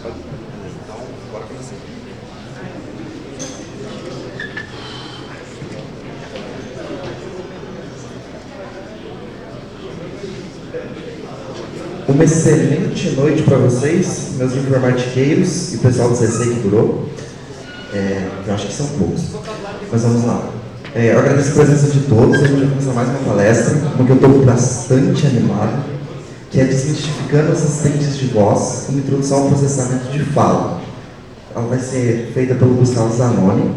Então, bora começar. Uma excelente noite para vocês, meus informatiqueiros e o pessoal do CC que durou. Eu acho que são poucos, mas vamos lá. Eu agradeço a presença de todos. A gente vai começar mais uma palestra, uma que eu estou bastante animado, que é Desmistificando Assistentes de Voz, uma introdução ao processamento de fala. Ela vai ser feita pelo Gustavo Zanoni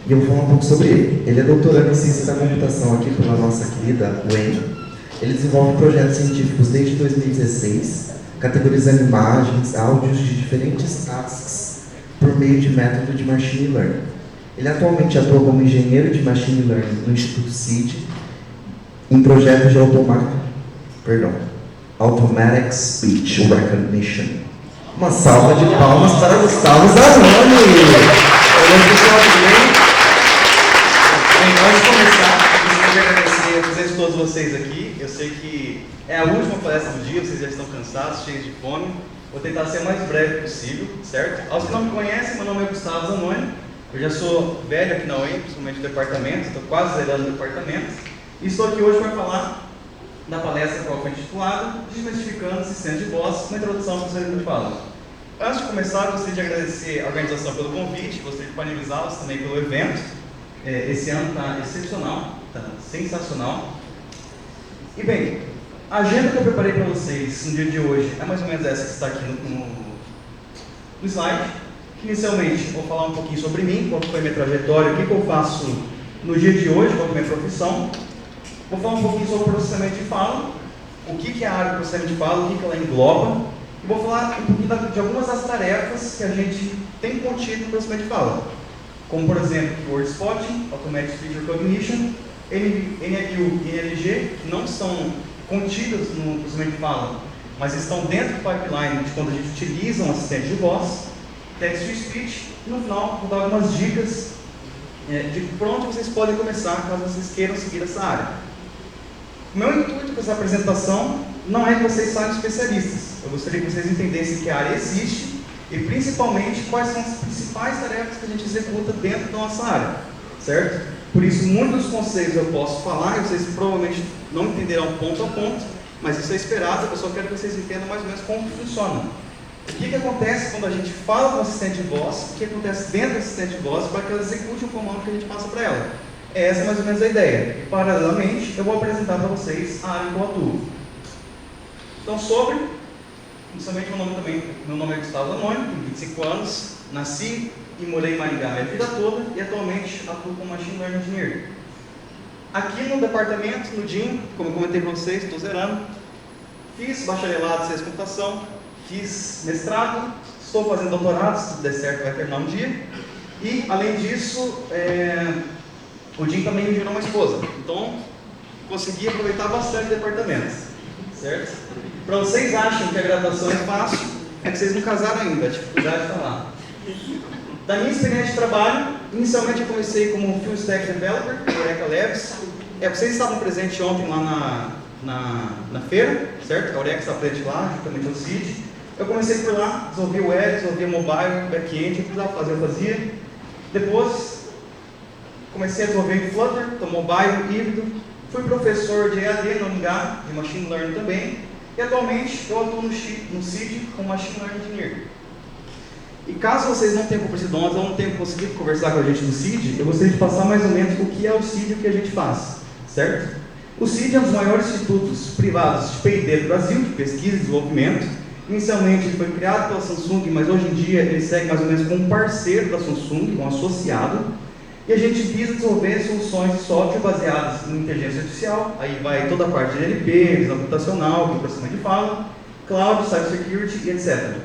e eu vou falar um pouco sobre ele. Ele é doutorando em Ciência da Computação aqui pela nossa querida UEM. Ele desenvolve projetos científicos desde 2016, categorizando imagens, áudios de diferentes tasks por meio de método de Machine Learning. Ele atualmente atua como engenheiro de Machine Learning no Instituto CID, em projetos de Automatic Speech Recognition. Uma salva de palmas para Gustavo Zanoni! Olá, pessoal, tudo bem? Bem, antes de começar, eu gostaria de agradecer a presença de todos vocês aqui. Eu sei que é a última palestra do dia, vocês já estão cansados, cheios de fome. Vou tentar ser o mais breve possível, certo? Aos que não me conhecem, meu nome é Gustavo Zanoni. Eu já sou velho aqui na UEM, principalmente no departamento, estou quase zerando o departamento. E estou aqui hoje para falar da palestra qual foi intitulada Desmistificando Assistentes de Voz, uma introdução ao processamento de fala. Antes de começar, eu gostaria de agradecer a organização pelo convite, gostaria de parabenizá-los também pelo evento. Esse ano está excepcional, está sensacional. E bem, a agenda que eu preparei para vocês no dia de hoje é mais ou menos essa que está aqui no slide. Inicialmente, vou falar um pouquinho sobre mim, qual foi a minha trajetória, o que eu faço no dia de hoje, qual é a minha profissão. Vou falar um pouquinho sobre o processamento de fala, o que é a área do processamento de fala, o que ela engloba. E vou falar um pouquinho de algumas das tarefas que a gente tem contido no processamento de fala, como por exemplo, Word Spotting, Automatic Speech Recognition, NLU e NLG, que não são contidas no processamento de fala, mas estão dentro do pipeline de quando a gente utiliza um assistente de voz, Text to Speech, e no final vou dar algumas dicas de por onde vocês podem começar, caso vocês queiram seguir essa área. O meu intuito com essa apresentação não é que vocês saiam especialistas. Eu gostaria que vocês entendessem que a área existe e principalmente quais são as principais tarefas que a gente executa dentro da nossa área, certo? Por isso, muitos dos conceitos eu posso falar e vocês provavelmente não entenderão ponto a ponto, mas isso é esperado, eu só quero que vocês entendam mais ou menos como funciona. O que acontece quando a gente fala com o assistente de voz, o que acontece dentro do assistente de voz para que ela execute o comando que a gente passa para ela. Essa é mais ou menos a ideia. E, paralelamente, eu vou apresentar para vocês a área que eu atuo. Então, inicialmente, meu nome é Gustavo Zanoni, tenho 25 anos, nasci e morei em Maringá minha vida toda e atualmente atuo como Machine Learning Engineer. Aqui no departamento, no DIN, como eu comentei para vocês, estou zerando, fiz bacharelado em Ciência da Computação, fiz mestrado, estou fazendo doutorado, se tudo der certo vai terminar um dia. E, além disso, o DIN também me gerou uma esposa. Então, consegui aproveitar bastante o departamento. Certo? Para vocês acham que a graduação é fácil, é que vocês não casaram ainda, a dificuldade está lá. Da minha experiência de trabalho, inicialmente eu comecei como Full Stack Developer, por Eureka Labs. Vocês estavam presentes ontem lá na feira, certo? A Eureka está presente lá, juntamente ao CID. Eu comecei por lá, desenvolvi o web, desenvolvi o mobile, back-end, o que precisava fazer, eu fazia. Depois, comecei a desenvolver em Flutter, então mobile, híbrido. Fui professor de EAD na UNGA, de Machine Learning também. E atualmente eu atuo no CID como Machine Learning Engineer. E caso vocês não tenham compreendido ou não tenham conseguido conversar com a gente no CID, eu gostaria de passar mais ou menos o que é o CID e o que a gente faz, certo? O CID é um dos maiores institutos privados de P&D do Brasil, de pesquisa e desenvolvimento. Inicialmente ele foi criado pela Samsung, mas hoje em dia ele segue mais ou menos como um parceiro da Samsung, um associado. E a gente visa desenvolver soluções de software baseadas em inteligência artificial, aí vai toda a parte de NLP, visão computacional, processamento de fala, cloud, cybersecurity e etc.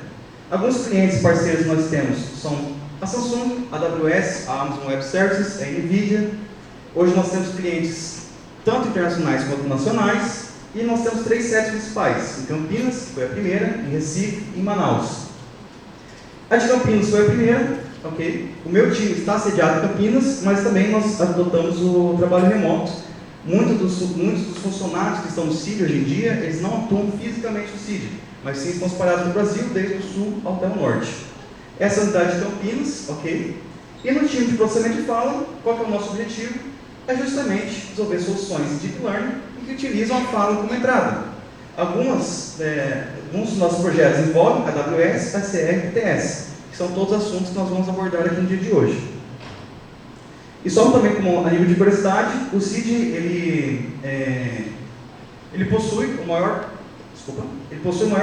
Alguns clientes parceiros que nós temos são a Samsung, a AWS, a Amazon Web Services, a NVIDIA. Hoje nós temos clientes tanto internacionais quanto nacionais, e nós temos 3 sedes principais, em Campinas, que foi a primeira, em Recife e em Manaus. A de Campinas foi a primeira, ok? O meu time está sediado em Campinas, mas também nós adotamos o trabalho remoto. Muitos dos funcionários que estão no CID hoje em dia, eles não atuam fisicamente no CID, mas sim estão espalhados no Brasil, desde o sul até o norte. Essa é a unidade de Campinas, ok? E no time de processamento de fala, qual que é o nosso objetivo? É justamente desenvolver soluções de deep learning que utilizam a fala como entrada. Alguns dos nossos projetos envolvem AWS, ACR e TS, que são todos assuntos que nós vamos abordar aqui no dia de hoje. E só também como a nível de curiosidade, o CID ele possui o maior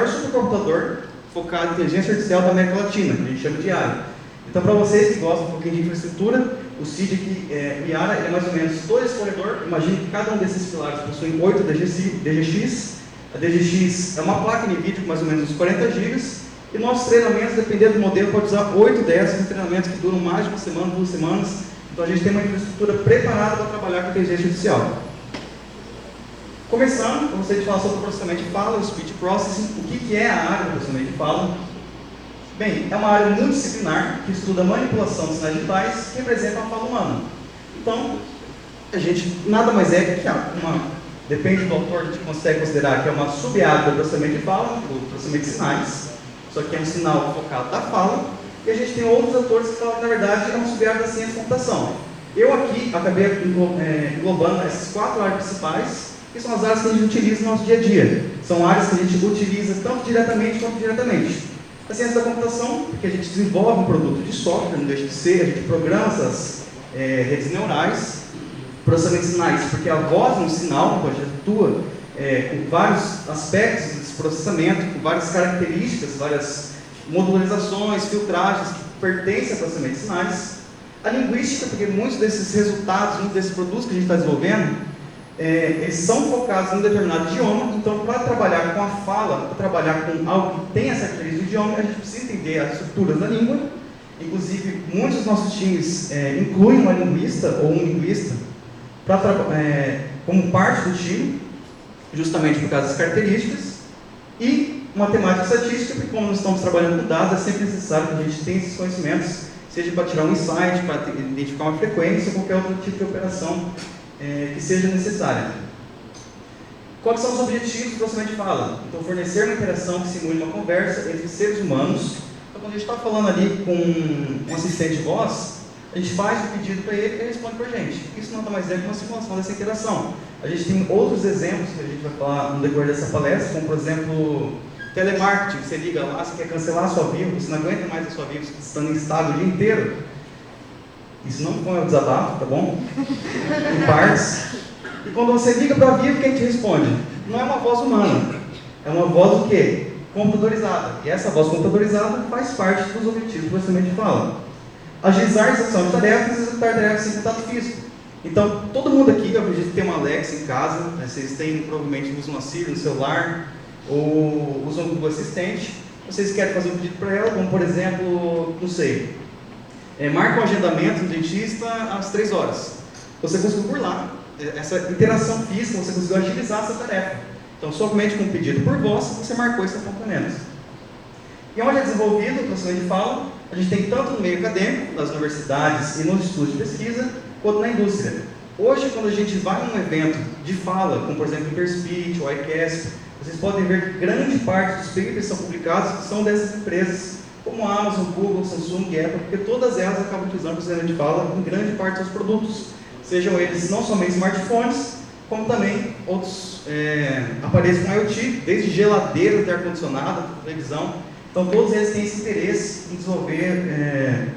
supercomputador focado em inteligência artificial da América Latina, que a gente chama de IARA. Então, para vocês que gostam um pouquinho de infraestrutura, o CID aqui, o IARA, é mais ou menos todo esse corredor. Imagine que cada um desses pilares possui 8 DGX. A DGX é uma placa NVIDIA com mais ou menos uns 40 GB. E nossos treinamentos, dependendo do modelo, pode usar 8, 10 treinamentos que duram mais de uma semana, 2 semanas. Então, a gente tem uma infraestrutura preparada para trabalhar com inteligência artificial. Começando, eu gostaria de falar sobre o processamento de fala, o speech processing. O que é a área do processamento de fala? Bem, é uma área multidisciplinar que estuda a manipulação de sinais digitais que representam a fala humana. Então, a gente nada mais é que depende do autor, a gente consegue considerar que é uma sub-área do processamento de fala, do processamento de sinais, só que é um sinal focado da fala, e a gente tem outros autores que falam que, na verdade, é uma sub-área da ciência da computação. Eu aqui acabei englobando essas 4 áreas principais, que são as áreas que a gente utiliza no nosso dia a dia. São áreas que a gente utiliza tanto diretamente quanto indiretamente. A ciência da computação, porque a gente desenvolve um produto de software, não deixa de ser, a gente programa essas redes neurais. Processamento de sinais, porque a voz é um sinal, a gente atua com vários aspectos desse processamento, com várias características, várias modularizações, filtragens que pertencem ao processamento de sinais. A linguística, porque muitos desses resultados, muitos desses produtos que a gente está desenvolvendo, eles são focados em um determinado idioma. Então, para trabalhar com a fala, para trabalhar com algo que tem essa característica do idioma, a gente precisa entender as estruturas da língua. Inclusive, muitos dos nossos times incluem uma linguista ou um linguista como parte do time, justamente por causa das características, e matemática e estatística, porque como nós estamos trabalhando com dados, é sempre necessário que a gente tenha esses conhecimentos, seja para tirar um insight, para identificar uma frequência, ou qualquer outro tipo de operação que seja necessária. Quais são os objetivos do processamento de fala? Então, fornecer uma interação que simule uma conversa entre seres humanos. Então, quando a gente está falando ali com um assistente de voz, a gente faz o pedido para ele e ele responde para a gente. Isso nada mais é que uma simulação dessa interação. A gente tem outros exemplos que a gente vai falar no decorrer dessa palestra, como, por exemplo, telemarketing. Você liga lá, você quer cancelar a sua Vivo, você não aguenta mais a sua Vivo, você está estando instável o dia inteiro. Isso não foi um desabafo, tá bom? Em partes. E quando você liga para a Vivo, quem te responde? Não é uma voz humana. É uma voz o quê? Computadorizada. E essa voz computadorizada faz parte dos objetivos do processamento de fala. Agilizar a execução de tarefas e executar tarefas sem contato físico. Então, todo mundo aqui, eu acredito que tem uma Alexa em casa, vocês provavelmente usam uma Siri no celular, ou usam o Google Assistente, vocês querem fazer um pedido para ela, como por exemplo, não sei, marca um agendamento no dentista às 3 horas. Você conseguiu burlar essa interação física, você conseguiu agilizar essa tarefa. Então, somente com um pedido por voz, você marcou esse acompanhamento. E onde é desenvolvido o processamento de fala, a gente tem tanto no meio acadêmico, nas universidades e nos estudos de pesquisa, quanto na indústria. Hoje, quando a gente vai num evento de fala, como por exemplo o Interspeech, o iCast, vocês podem ver que grande parte dos papers que são publicados são dessas empresas, como a Amazon, Google, Samsung, Apple, porque todas elas acabam utilizando o processamento de fala em grande parte dos seus produtos. Sejam eles não somente smartphones, como também outros aparelhos com IoT, desde geladeira até ar-condicionado, televisão. Então, todos eles têm esse interesse em desenvolver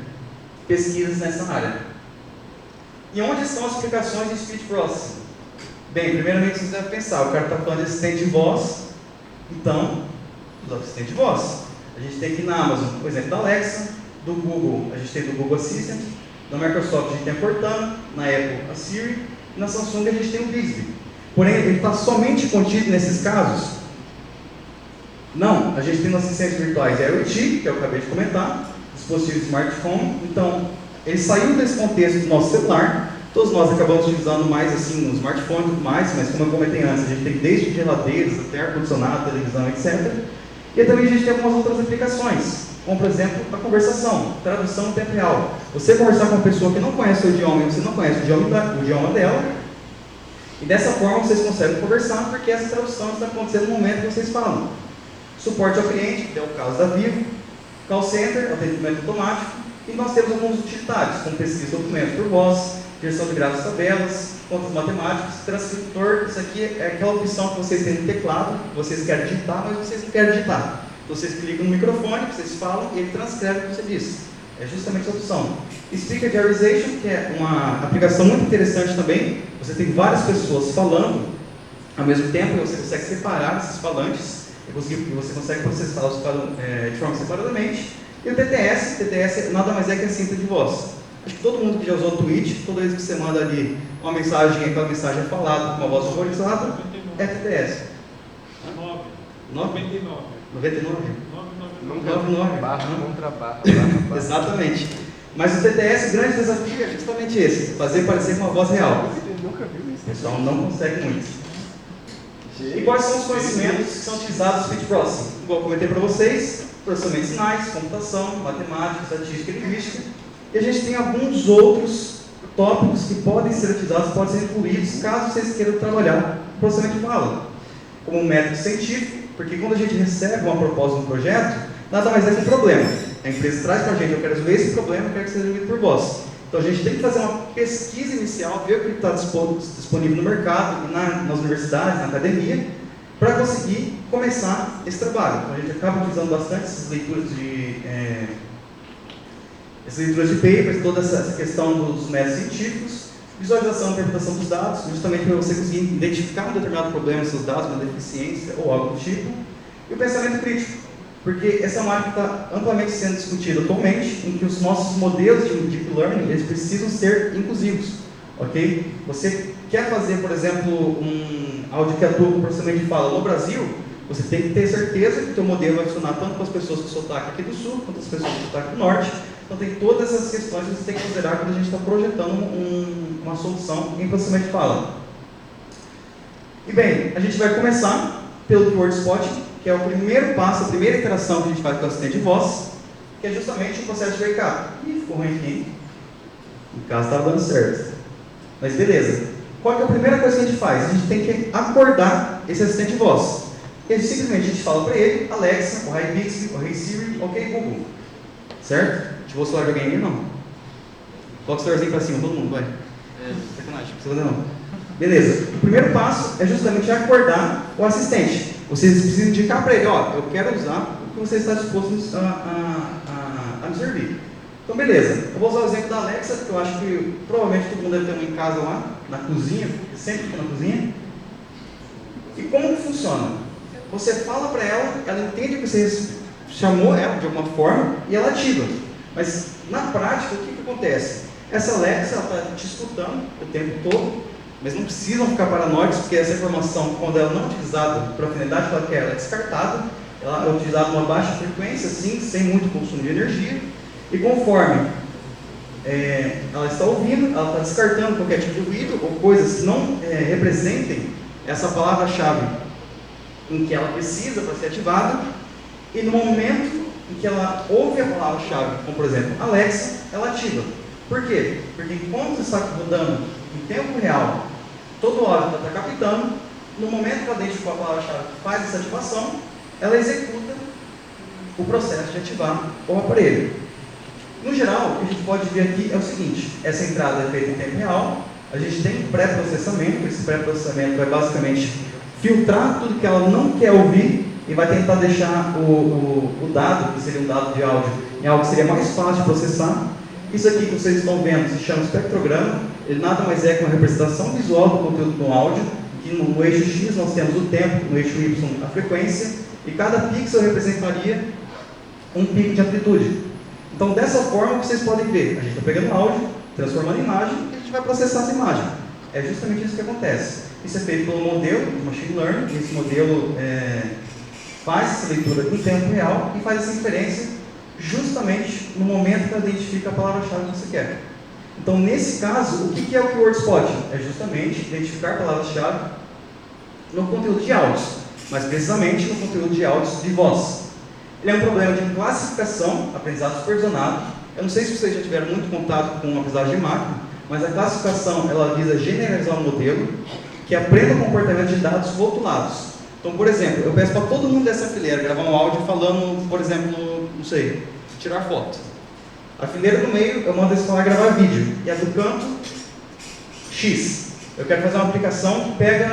pesquisas nessa área. E onde estão as aplicações de speech processing? Bem, primeiramente vocês devem pensar, o cara está falando de assistente de voz, então, os assistentes de voz. A gente tem aqui na Amazon, por exemplo, da Alexa, do Google, a gente tem do Google Assistant, na Microsoft a gente tem a Cortana, na Apple a Siri, e na Samsung a gente tem o Bixby. Porém, ele está somente contido nesses casos? Não, a gente tem nos assistentes virtuais IoT, que eu acabei de comentar, dispositivos smartphone. Então, ele saiu desse contexto do nosso celular. Todos nós acabamos utilizando mais assim no smartphone e tudo mais, mas como eu comentei antes, a gente tem desde geladeiras até ar-condicionado, televisão, etc. E também a gente tem algumas outras aplicações, como por exemplo a conversação, tradução em tempo real. Você conversar com uma pessoa que não conhece o idioma e você não conhece o idioma dela, e dessa forma vocês conseguem conversar porque essa tradução está acontecendo no momento que vocês falam. suporte ao cliente, que é o caso da Vivo, call center, atendimento automático, e nós temos alguns utilitários, como pesquisa de documentos por voz, gestão de gráficos e tabelas, contas matemáticas, transcritor. Isso aqui é aquela opção que vocês têm no teclado, que vocês querem digitar, mas vocês não querem digitar. Vocês clicam no microfone, vocês falam e ele transcreve o que você disse. É justamente essa opção. Speaker Diarization, que é uma aplicação muito interessante também. Você tem várias pessoas falando ao mesmo tempo e você consegue separar esses falantes e você consegue processar os de forma separadamente. E o TTS nada mais é que a síntese de voz. Acho que todo mundo que já usou o Twitch, toda vez que você manda ali uma mensagem, aquela mensagem é falada com uma voz horrorizada, é TTS. 99? 99? 99. Barra contra barra. Exatamente. Mas o TTS, o grande desafio é justamente esse, fazer parecer com uma voz real. Nunca viu isso. O pessoal não consegue muito. E quais são os conhecimentos que são utilizados no speech processing? Igual eu comentei para vocês, processamento de sinais, computação, matemática, estatística e linguística. E a gente tem alguns outros tópicos que podem ser utilizados, podem ser incluídos, caso vocês queiram trabalhar no processamento de fala. Como um método científico, porque quando a gente recebe uma proposta de um projeto, nada mais é que um problema. A empresa traz para a gente, eu quero resolver esse problema, eu quero que seja resolvido por vós. Então a gente tem que fazer uma pesquisa inicial, ver o que está disponível no mercado, nas universidades, na academia, para conseguir começar esse trabalho. Então a gente acaba utilizando bastante essas leituras de papers, toda essa questão dos métodos científicos, visualização e interpretação dos dados, justamente para você conseguir identificar um determinado problema nos seus dados, uma deficiência ou algo do tipo, e o pensamento crítico, porque essa é uma área que está amplamente sendo discutida atualmente, em que os nossos modelos de Deep Learning eles precisam ser inclusivos, ok? Você quer fazer, por exemplo, um áudio que atua com processamento de fala no Brasil, você tem que ter certeza que o seu modelo vai funcionar tanto com as pessoas com sotaque aqui do sul, quanto as pessoas com sotaque do norte. Então tem todas essas questões que você tem que considerar quando a gente está projetando uma solução em processamento de fala. E bem, a gente vai começar pelo Keyword Spotting, que é o primeiro passo, a primeira interação que a gente faz com o assistente de voz, que é justamente o processo de wake-up. Ih, ficou ruim aqui. No caso estava dando certo. Mas beleza. Qual que é a primeira coisa que a gente faz? A gente tem que acordar esse assistente de voz. E simplesmente a gente fala para ele, Alexa, ou Hi Bixby, ou Hey Siri, ok Google. Certo? Ativou o celular de alguém aí? Não. Coloca o celularzinho para cima, todo mundo, vai. Sacanagem, não precisa fazer não. Beleza. O primeiro passo é justamente acordar o assistente. Vocês precisam indicar para ele, ó, eu quero usar o que você está disposto a me servir. Então, beleza. Eu vou usar o exemplo da Alexa, que eu acho que provavelmente todo mundo deve ter uma em casa lá, na cozinha, sempre fica na cozinha. E como que funciona? Você fala para ela, ela entende que você chamou ela de alguma forma e ela ativa. Mas, na prática, o que acontece? Essa Alexa está te escutando o tempo todo, mas não precisam ficar paranoicos, porque essa informação, quando ela não é utilizada para a finalidade que ela quer, ela é descartada, ela é utilizada em uma baixa frequência, assim, sem muito consumo de energia, e conforme ela está ouvindo, ela está descartando qualquer tipo de ruído ou coisas que não representem essa palavra-chave em que ela precisa para ser ativada, e no momento em que ela ouve a palavra-chave, como por exemplo, Alexa, ela ativa. Por quê? Porque enquanto você está rodando em tempo real, todo o áudio está captando, no momento que ela identificou a palavra-chave que faz essa ativação, ela executa o processo de ativar o aparelho. No geral, o que a gente pode ver aqui é o seguinte, essa entrada é feita em tempo real, a gente tem pré-processamento, esse pré-processamento vai basicamente filtrar tudo que ela não quer ouvir e vai tentar deixar o dado, que seria um dado de áudio, em algo que seria mais fácil de processar. Isso aqui que vocês estão vendo se chama espectrograma, ele nada mais é que uma representação visual do conteúdo do áudio, que no eixo X nós temos o tempo, no eixo Y a frequência, e cada pixel representaria um pico de amplitude. Então dessa forma vocês podem ver, a gente está pegando áudio, transformando em imagem, e a gente vai processar essa imagem. É justamente isso que acontece. Isso é feito pelo modelo de Machine Learning, esse modelo faz essa leitura em tempo real e faz essa inferência justamente no momento que ela identifica a palavra-chave que você quer. Então, nesse caso, o que é o Keyword Spotting? É justamente identificar palavras-chave no conteúdo de áudios, mas precisamente no conteúdo de áudios de voz. Ele é um problema de classificação, aprendizado supervisionado. Eu não sei se vocês já tiveram muito contato com aprendizagem de máquina, mas a classificação ela visa generalizar um modelo que aprenda o comportamento de dados rotulados. Então, por exemplo, eu peço para todo mundo dessa fileira gravar um áudio falando, por exemplo, não sei, tirar foto. A fileira do meio, eu mando eles falar gravar vídeo. E a do canto, X. Eu quero fazer uma aplicação que pega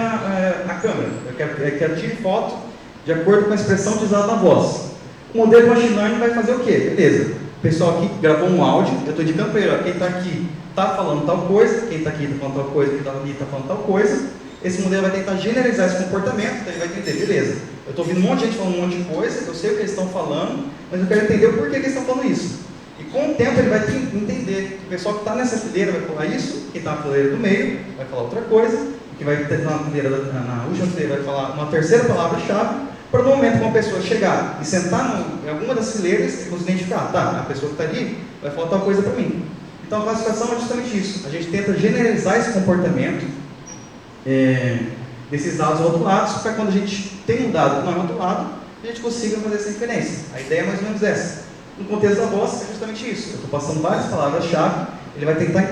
a câmera. Eu quero tire foto de acordo com a expressão utilizada na voz. O modelo de machine learning vai fazer o quê? Beleza. O pessoal aqui gravou um áudio, eu estou indicando para ele, ó, quem está aqui está falando tal coisa, quem está aqui está falando tal coisa, quem está ali está falando tal coisa. Esse modelo vai tentar generalizar esse comportamento, então ele vai entender, beleza. Eu estou ouvindo um monte de gente falando um monte de coisa, eu sei o que eles estão falando, mas eu quero entender o porquê que eles estão falando isso. E com o tempo ele vai entender que o pessoal que está nessa fileira vai falar isso, quem está na fileira do meio vai falar outra coisa, que vai estar na última fileira vai falar uma terceira palavra-chave, para no momento que uma pessoa chegar e sentar em alguma das fileiras, ele conseguir identificar, tá, a pessoa que está ali vai falar tal coisa para mim. Então a classificação é justamente isso, a gente tenta generalizar esse comportamento desses dados rotulados, para quando a gente tem um dado que não é rotulado, a gente consiga fazer essa inferência. A ideia é mais ou menos essa. No contexto da voz, é justamente isso. Eu estou passando várias palavras-chave, ele vai tentar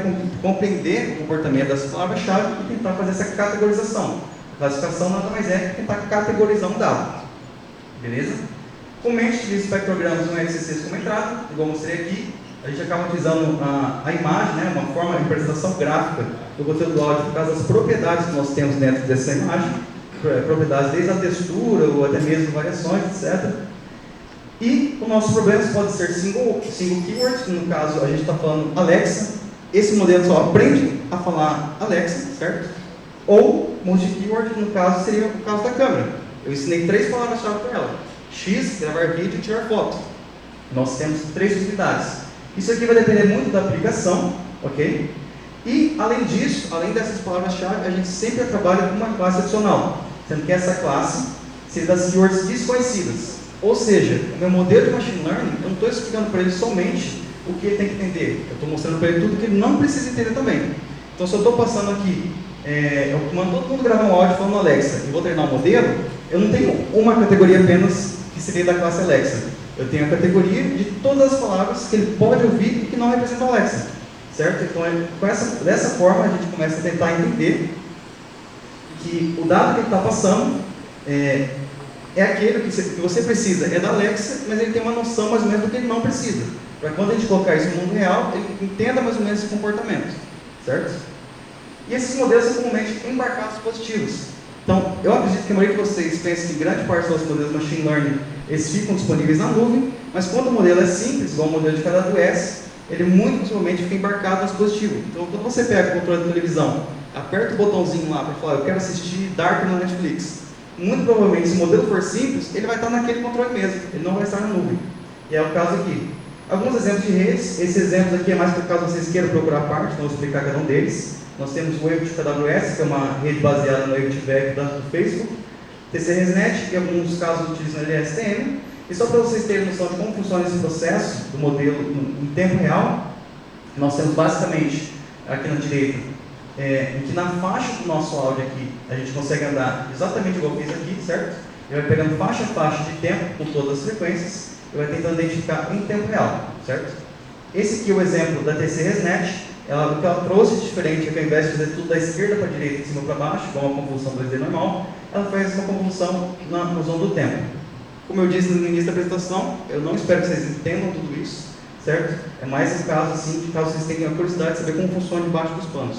compreender o comportamento dessas palavras-chave e tentar fazer essa categorização. A classificação nada mais é que tentar categorizar um dado. Beleza? Comente, utiliza espectrogramas no LCCs como entrada, igual eu mostrei aqui. A gente acaba utilizando a imagem, né, uma forma de representação gráfica do conteúdo do áudio por causa das propriedades que nós temos dentro dessa imagem, propriedades desde a textura ou até mesmo variações, etc. E os nossos problemas podem ser single keywords, no caso a gente está falando Alexa, esse modelo só aprende a falar Alexa, certo? Ou multi-keyword, no caso seria o caso da câmera. Eu ensinei 3 palavras-chave para ela: X, gravar vídeo e tirar foto. Nós temos 3 possibilidades. Isso aqui vai depender muito da aplicação, ok? E, além disso, além dessas palavras-chave, a gente sempre trabalha com uma classe adicional, sendo que essa classe seria das keywords desconhecidas. Ou seja, o meu modelo de machine learning, eu não estou explicando para ele somente o que ele tem que entender, eu estou mostrando para ele tudo que ele não precisa entender também. Então, se eu estou passando aqui, eu mando todo mundo gravar um áudio falando Alexa e vou treinar um modelo, eu não tenho uma categoria apenas que seria da classe Alexa. Eu tenho a categoria de todas as palavras que ele pode ouvir e que não representam Alexa. Certo? Então, dessa forma, a gente começa a tentar entender que o dado que ele está passando é aquele que você precisa, é da Alexa, mas ele tem uma noção mais ou menos do que ele não precisa. Para quando a gente colocar isso no mundo real, ele entenda mais ou menos esse comportamento. Certo? E esses modelos são comumente embarcados positivos. Então, eu acredito que a maioria de vocês pensa que grande parte dos modelos de machine learning eles ficam disponíveis na nuvem, mas quando o modelo é simples, igual o modelo de cada AWS, ele muito possivelmente fica embarcado no dispositivo. Então, quando você pega o controle da televisão, aperta o botãozinho lá para falar, eu quero assistir Dark na Netflix, muito provavelmente, se o modelo for simples, ele vai estar naquele controle mesmo, ele não vai estar na nuvem. E é o caso aqui. Alguns exemplos de redes, esses exemplos aqui é mais por caso vocês queiram procurar a parte, então eu vou explicar cada um deles. Nós temos o Wavetick AWS, que é uma rede baseada no Wavetick do Facebook, TC-ResNet, que em alguns casos utilizam LSTM. E só para vocês terem noção de como funciona esse processo do modelo em tempo real, nós temos basicamente, aqui na direita, em que na faixa do nosso áudio aqui, a gente consegue andar exatamente igual eu fiz aqui, certo? Ele vai pegando faixa a faixa de tempo com todas as frequências e vai tentando identificar em tempo real, certo? Esse aqui é o exemplo da TC-ResNet. O que ela trouxe de diferente é que ao invés de fazer tudo da esquerda para a direita, de cima para baixo, igual uma convolução 2D normal, ela faz uma convolução na zona do tempo. Como eu disse no início da apresentação, eu não espero que vocês entendam tudo isso, certo? É mais um caso assim, de caso vocês tenham a curiosidade de saber como funciona debaixo dos panos.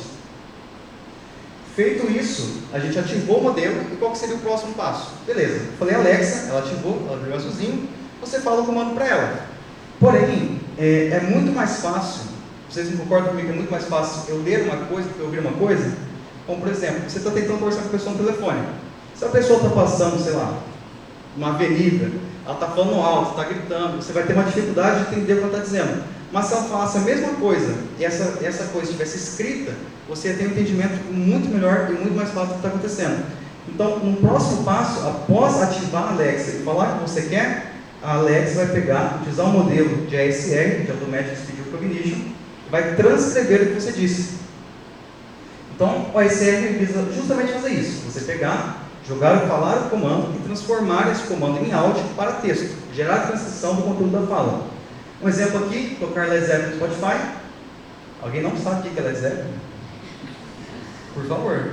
Feito isso, a gente ativou o modelo e qual que seria o próximo passo? Beleza, eu falei Alexa, ela ativou, ela abriu azulzinho, você fala o comando para ela. Porém, é muito mais fácil, vocês não concordam comigo, é muito mais fácil eu ler uma coisa do que eu ouvir uma coisa? Como, por exemplo, você está tentando conversar com a pessoa no telefone. Se a pessoa está passando, sei lá, uma avenida, ela está falando alto, está gritando, você vai ter uma dificuldade de entender o que ela está dizendo. Mas se ela falasse a mesma coisa e essa coisa estivesse escrita, você ia ter um entendimento muito melhor e muito mais fácil do que está acontecendo. Então, no próximo passo, após ativar a Alexa e falar o que você quer, a Alexa vai pegar, utilizar um modelo de ASR, de Automatic Speech Recognition, e vai transcrever o que você disse. Então, o ASR visa justamente fazer isso, você pegar, falar o comando e transformar esse comando em áudio para texto, gerar a transcrição do conteúdo da fala. Um exemplo aqui, tocar Led Zeppelin no Spotify. Alguém não sabe o que é Led Zeppelin? Por favor.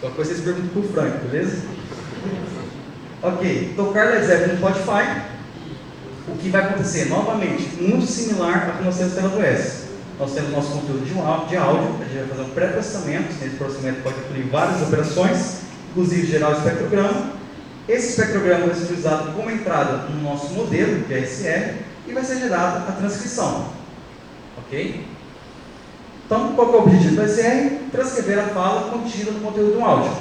Qualquer coisa vocês perguntam para o Frank, beleza? Ok, tocar Led Zeppelin no Spotify, o que vai acontecer? Novamente, muito similar ao que nós temos no TeleOS. Nós temos nosso conteúdo de áudio, a gente vai fazer um pré-processamento, esse processamento pode incluir várias operações, inclusive gerar o espectrograma. Esse espectrograma vai ser utilizado como entrada no nosso modelo, que é SR, e vai ser gerada a transcrição. Ok? Então, qual que é o objetivo do SR? Transcrever a fala contida no conteúdo do áudio.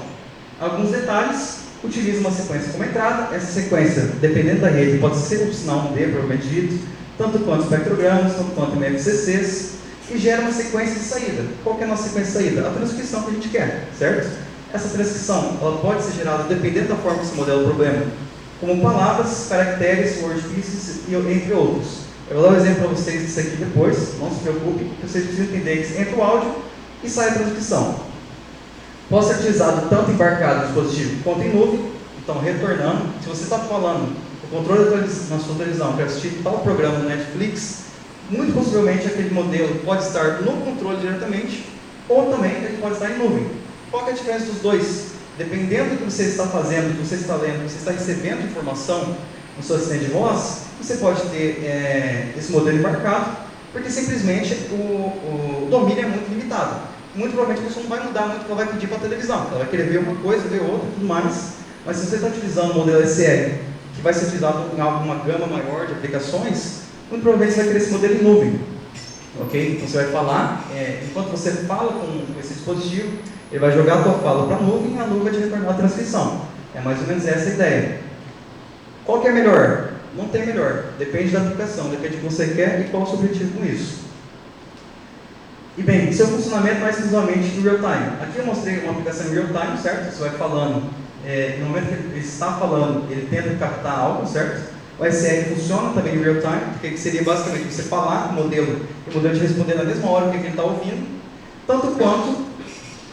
Alguns detalhes: utiliza uma sequência como entrada. Essa sequência, dependendo da rede, pode ser um sinal 1D, provavelmente dito, tanto quanto espectrogramas, tanto quanto MFCCs, e gera uma sequência de saída. Qual que é a nossa sequência de saída? A transcrição que a gente quer, certo? Essa transcrição ela pode ser gerada, dependendo da forma que se modela o problema, como palavras, caracteres, word pieces, e entre outros. Eu vou dar um exemplo para vocês disso aqui depois, não se preocupem, que vocês precisam entender que entra o áudio e sai a transcrição. Pode ser utilizado tanto embarcado no dispositivo quanto em nuvem. Então, retornando, se você está falando o controle na sua televisão, quer assistir tal programa no Netflix, muito possivelmente aquele modelo pode estar no controle diretamente, ou também ele pode estar em nuvem. Qual que é a diferença dos dois? Dependendo do que você está fazendo, do que você está lendo, do que você está recebendo informação no seu assistente de voz, você pode ter esse modelo embarcado, porque simplesmente o domínio é muito limitado. Muito provavelmente a pessoa não vai mudar muito o que ela vai pedir para a televisão. Ela vai querer ver uma coisa, ver outra e tudo mais. Mas se você está utilizando o modelo SL, que vai ser utilizado em alguma gama maior de aplicações, muito provavelmente você vai querer esse modelo em nuvem. Ok? Então você vai falar, enquanto você fala com esse dispositivo, ele vai jogar a tua fala para a nuvem e a nuvem vai te retornar a transcrição. É mais ou menos essa a ideia. Qual que é melhor? Não tem melhor. Depende da aplicação, depende do que você quer e qual é o seu objetivo com isso. E bem, seu funcionamento mais exclusivamente no real time. Aqui eu mostrei uma aplicação em real time, certo? Você vai falando, no momento que ele está falando, ele tenta captar algo, certo? O SR funciona também em real time, que seria basicamente você falar com o modelo e o modelo te responder na mesma hora que ele está ouvindo, tanto quanto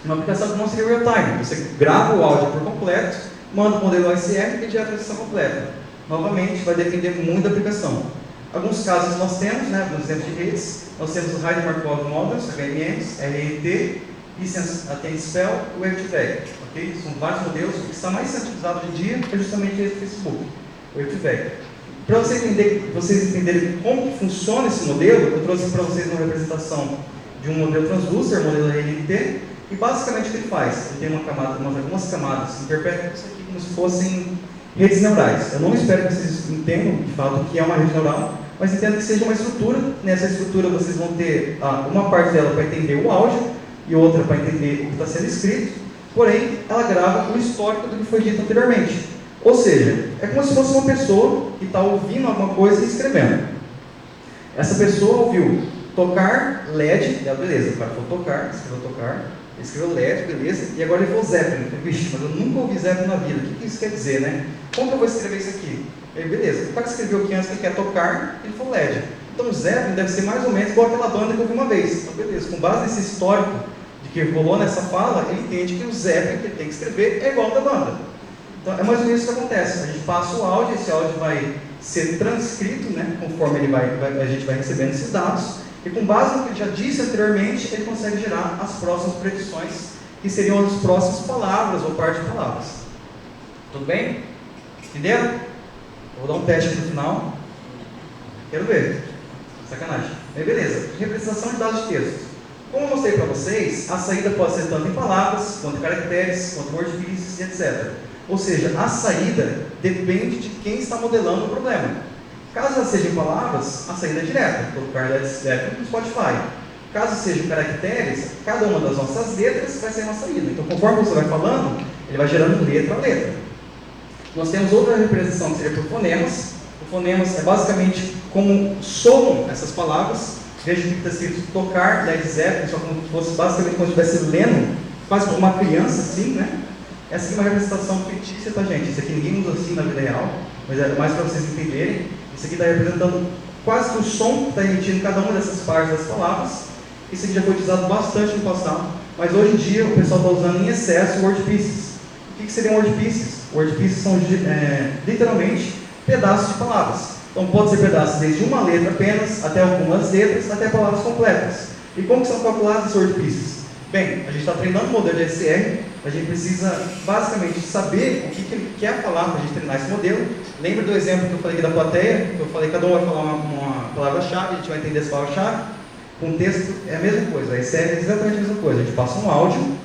uma aplicação que não seria real time. Você grava o áudio por completo, manda o modelo SR e gera a transcrição completa. Novamente, vai depender muito da aplicação. Alguns casos nós temos, alguns exemplos de redes, nós temos os Hide Markov Models, HMMs, RET, Distance Attain Spell e o WaveTVeg. Okay? São vários modelos. O que está mais sendo utilizado hoje em dia é justamente esse Facebook, o WaveTVeg. Para vocês entenderem como que funciona esse modelo, eu trouxe para vocês uma representação de um modelo transducer, o modelo RNT, e basicamente o que ele faz? Ele tem algumas camadas, interpreta isso aqui como se fossem redes neurais. Eu não espero que vocês entendam, de fato, o que é uma rede neural, mas entendo que seja uma estrutura. Nessa estrutura vocês vão ter uma parte dela para entender o áudio e outra para entender o que está sendo escrito, porém, ela grava o histórico do que foi dito anteriormente. Ou seja, é como se fosse uma pessoa que está ouvindo alguma coisa e escrevendo. Essa pessoa ouviu tocar LED, beleza, o cara falou tocar, escreveu tocar, ele escreveu LED, beleza, e agora ele falou Zeppelin. Vixe, mas eu nunca ouvi Zeppelin na vida, o que isso quer dizer, né? Como que eu vou escrever isso aqui? Aí, beleza, o cara escreveu aqui antes que ele quer tocar, ele falou LED. Então o Zeppelin deve ser mais ou menos igual aquela banda que eu vi uma vez. Então beleza, com base nesse histórico de que rolou nessa fala, ele entende que o Zeppelin que ele tem que escrever é igual ao da banda. Então é mais ou menos isso que acontece. A gente passa o áudio, esse áudio vai ser transcrito, conforme a gente vai recebendo esses dados, e com base no que ele já disse anteriormente, ele consegue gerar as próximas predições, que seriam as próximas palavras ou parte de palavras. Tudo bem? Entenderam? Vou dar um teste aqui no final. Quero ver. Sacanagem. Aí beleza. Representação de dados de texto. Como eu mostrei para vocês, a saída pode ser tanto em palavras, quanto em caracteres, quanto em word pieces, etc. Ou seja, a saída depende de quem está modelando o problema. Caso ela seja em palavras, a saída é direta, colocar Led Zeppelin no Spotify. Caso seja em caracteres, cada uma das nossas letras vai ser uma saída. Então, conforme você vai falando, ele vai gerando letra a letra. Nós temos outra representação que seria por fonemas. O fonemas é basicamente como somam essas palavras. Veja que está escrito tocar Led Zeppelin, só como se fosse basicamente como se estivesse lendo, quase como uma criança, assim, Essa aqui é uma representação fictícia, tá, gente? Isso aqui ninguém usa assim na vida real, mas é mais para vocês entenderem. Isso aqui está representando quase que o som que está emitindo cada uma dessas partes das palavras. Isso aqui já foi utilizado bastante no passado, mas hoje em dia o pessoal está usando em excesso word pieces. O que seriam word pieces? Word pieces são literalmente pedaços de palavras. Então pode ser pedaços desde uma letra apenas, até algumas letras, até palavras completas. E como que são calculados esses word pieces? Bem, a gente está treinando o modelo de SR a gente precisa basicamente saber o que ele quer falar para a gente treinar esse modelo. Lembra do exemplo que eu falei aqui da plateia? Que eu falei que cada um vai falar uma palavra-chave, a gente vai entender essa palavra-chave. Com o texto é a mesma coisa, a ECR é exatamente a mesma coisa. A gente passa um áudio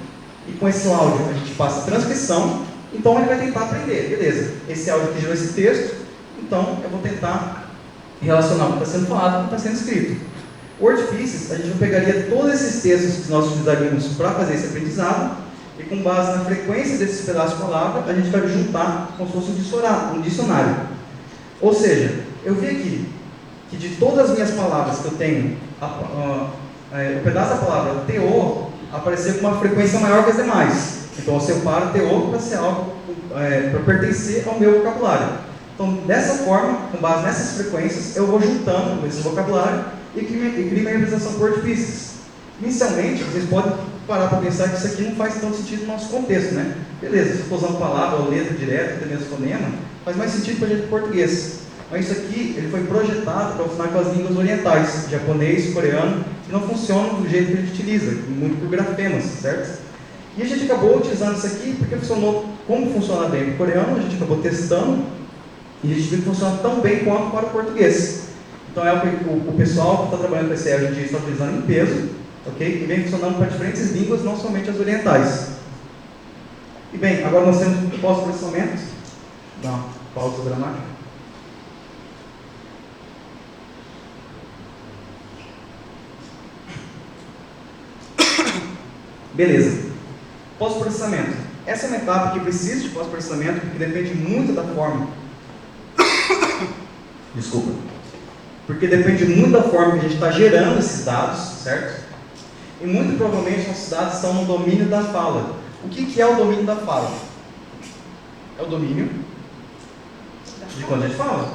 e com esse áudio a gente passa a transcrição, então ele vai tentar aprender. Beleza, esse áudio que gerou esse texto, então eu vou tentar relacionar o que está sendo falado com o que está sendo escrito. Word Pieces, a gente pegaria todos esses textos que nós utilizaríamos para fazer esse aprendizado e com base na frequência desses pedaços de palavra, a gente vai juntar como se fosse um dicionário. Ou seja, eu vi aqui que de todas as minhas palavras que eu tenho, o pedaço da palavra TO apareceu com uma frequência maior que as demais. Então eu separo TO para ser algo para pertencer ao meu vocabulário. Então, dessa forma, com base nessas frequências, eu vou juntando esse vocabulário e crio uma representação por Word Pieces. Inicialmente, vocês podem parar para pensar que isso aqui não faz tanto sentido no nosso contexto, né? Beleza, se eu estou usando palavra ou letra direta, até mesmo fonema, faz mais sentido para a gente português. Mas isso aqui, ele foi projetado para funcionar com as línguas orientais, japonês, coreano, que não funcionam do jeito que a gente utiliza, muito por grafemas, certo? E a gente acabou utilizando isso aqui porque funcionou como funciona bem para o coreano, a gente acabou testando e a gente viu que funciona tão bem quanto para o português. Então é o pessoal que está trabalhando com esse hoje em dia está utilizando em peso, ok? E vem funcionando para diferentes línguas, não somente as orientais. E bem, agora nós temos o pós-processamento. Dá uma pausa dramática. Beleza. Pós-processamento. Essa é uma etapa que precisa de pós-processamento porque depende muito da forma. Desculpa. Porque depende muito da forma que a gente está gerando esses dados, certo? E muito provavelmente nossos dados estão no domínio da fala. O que é o domínio da fala? É o domínio de quando a gente fala.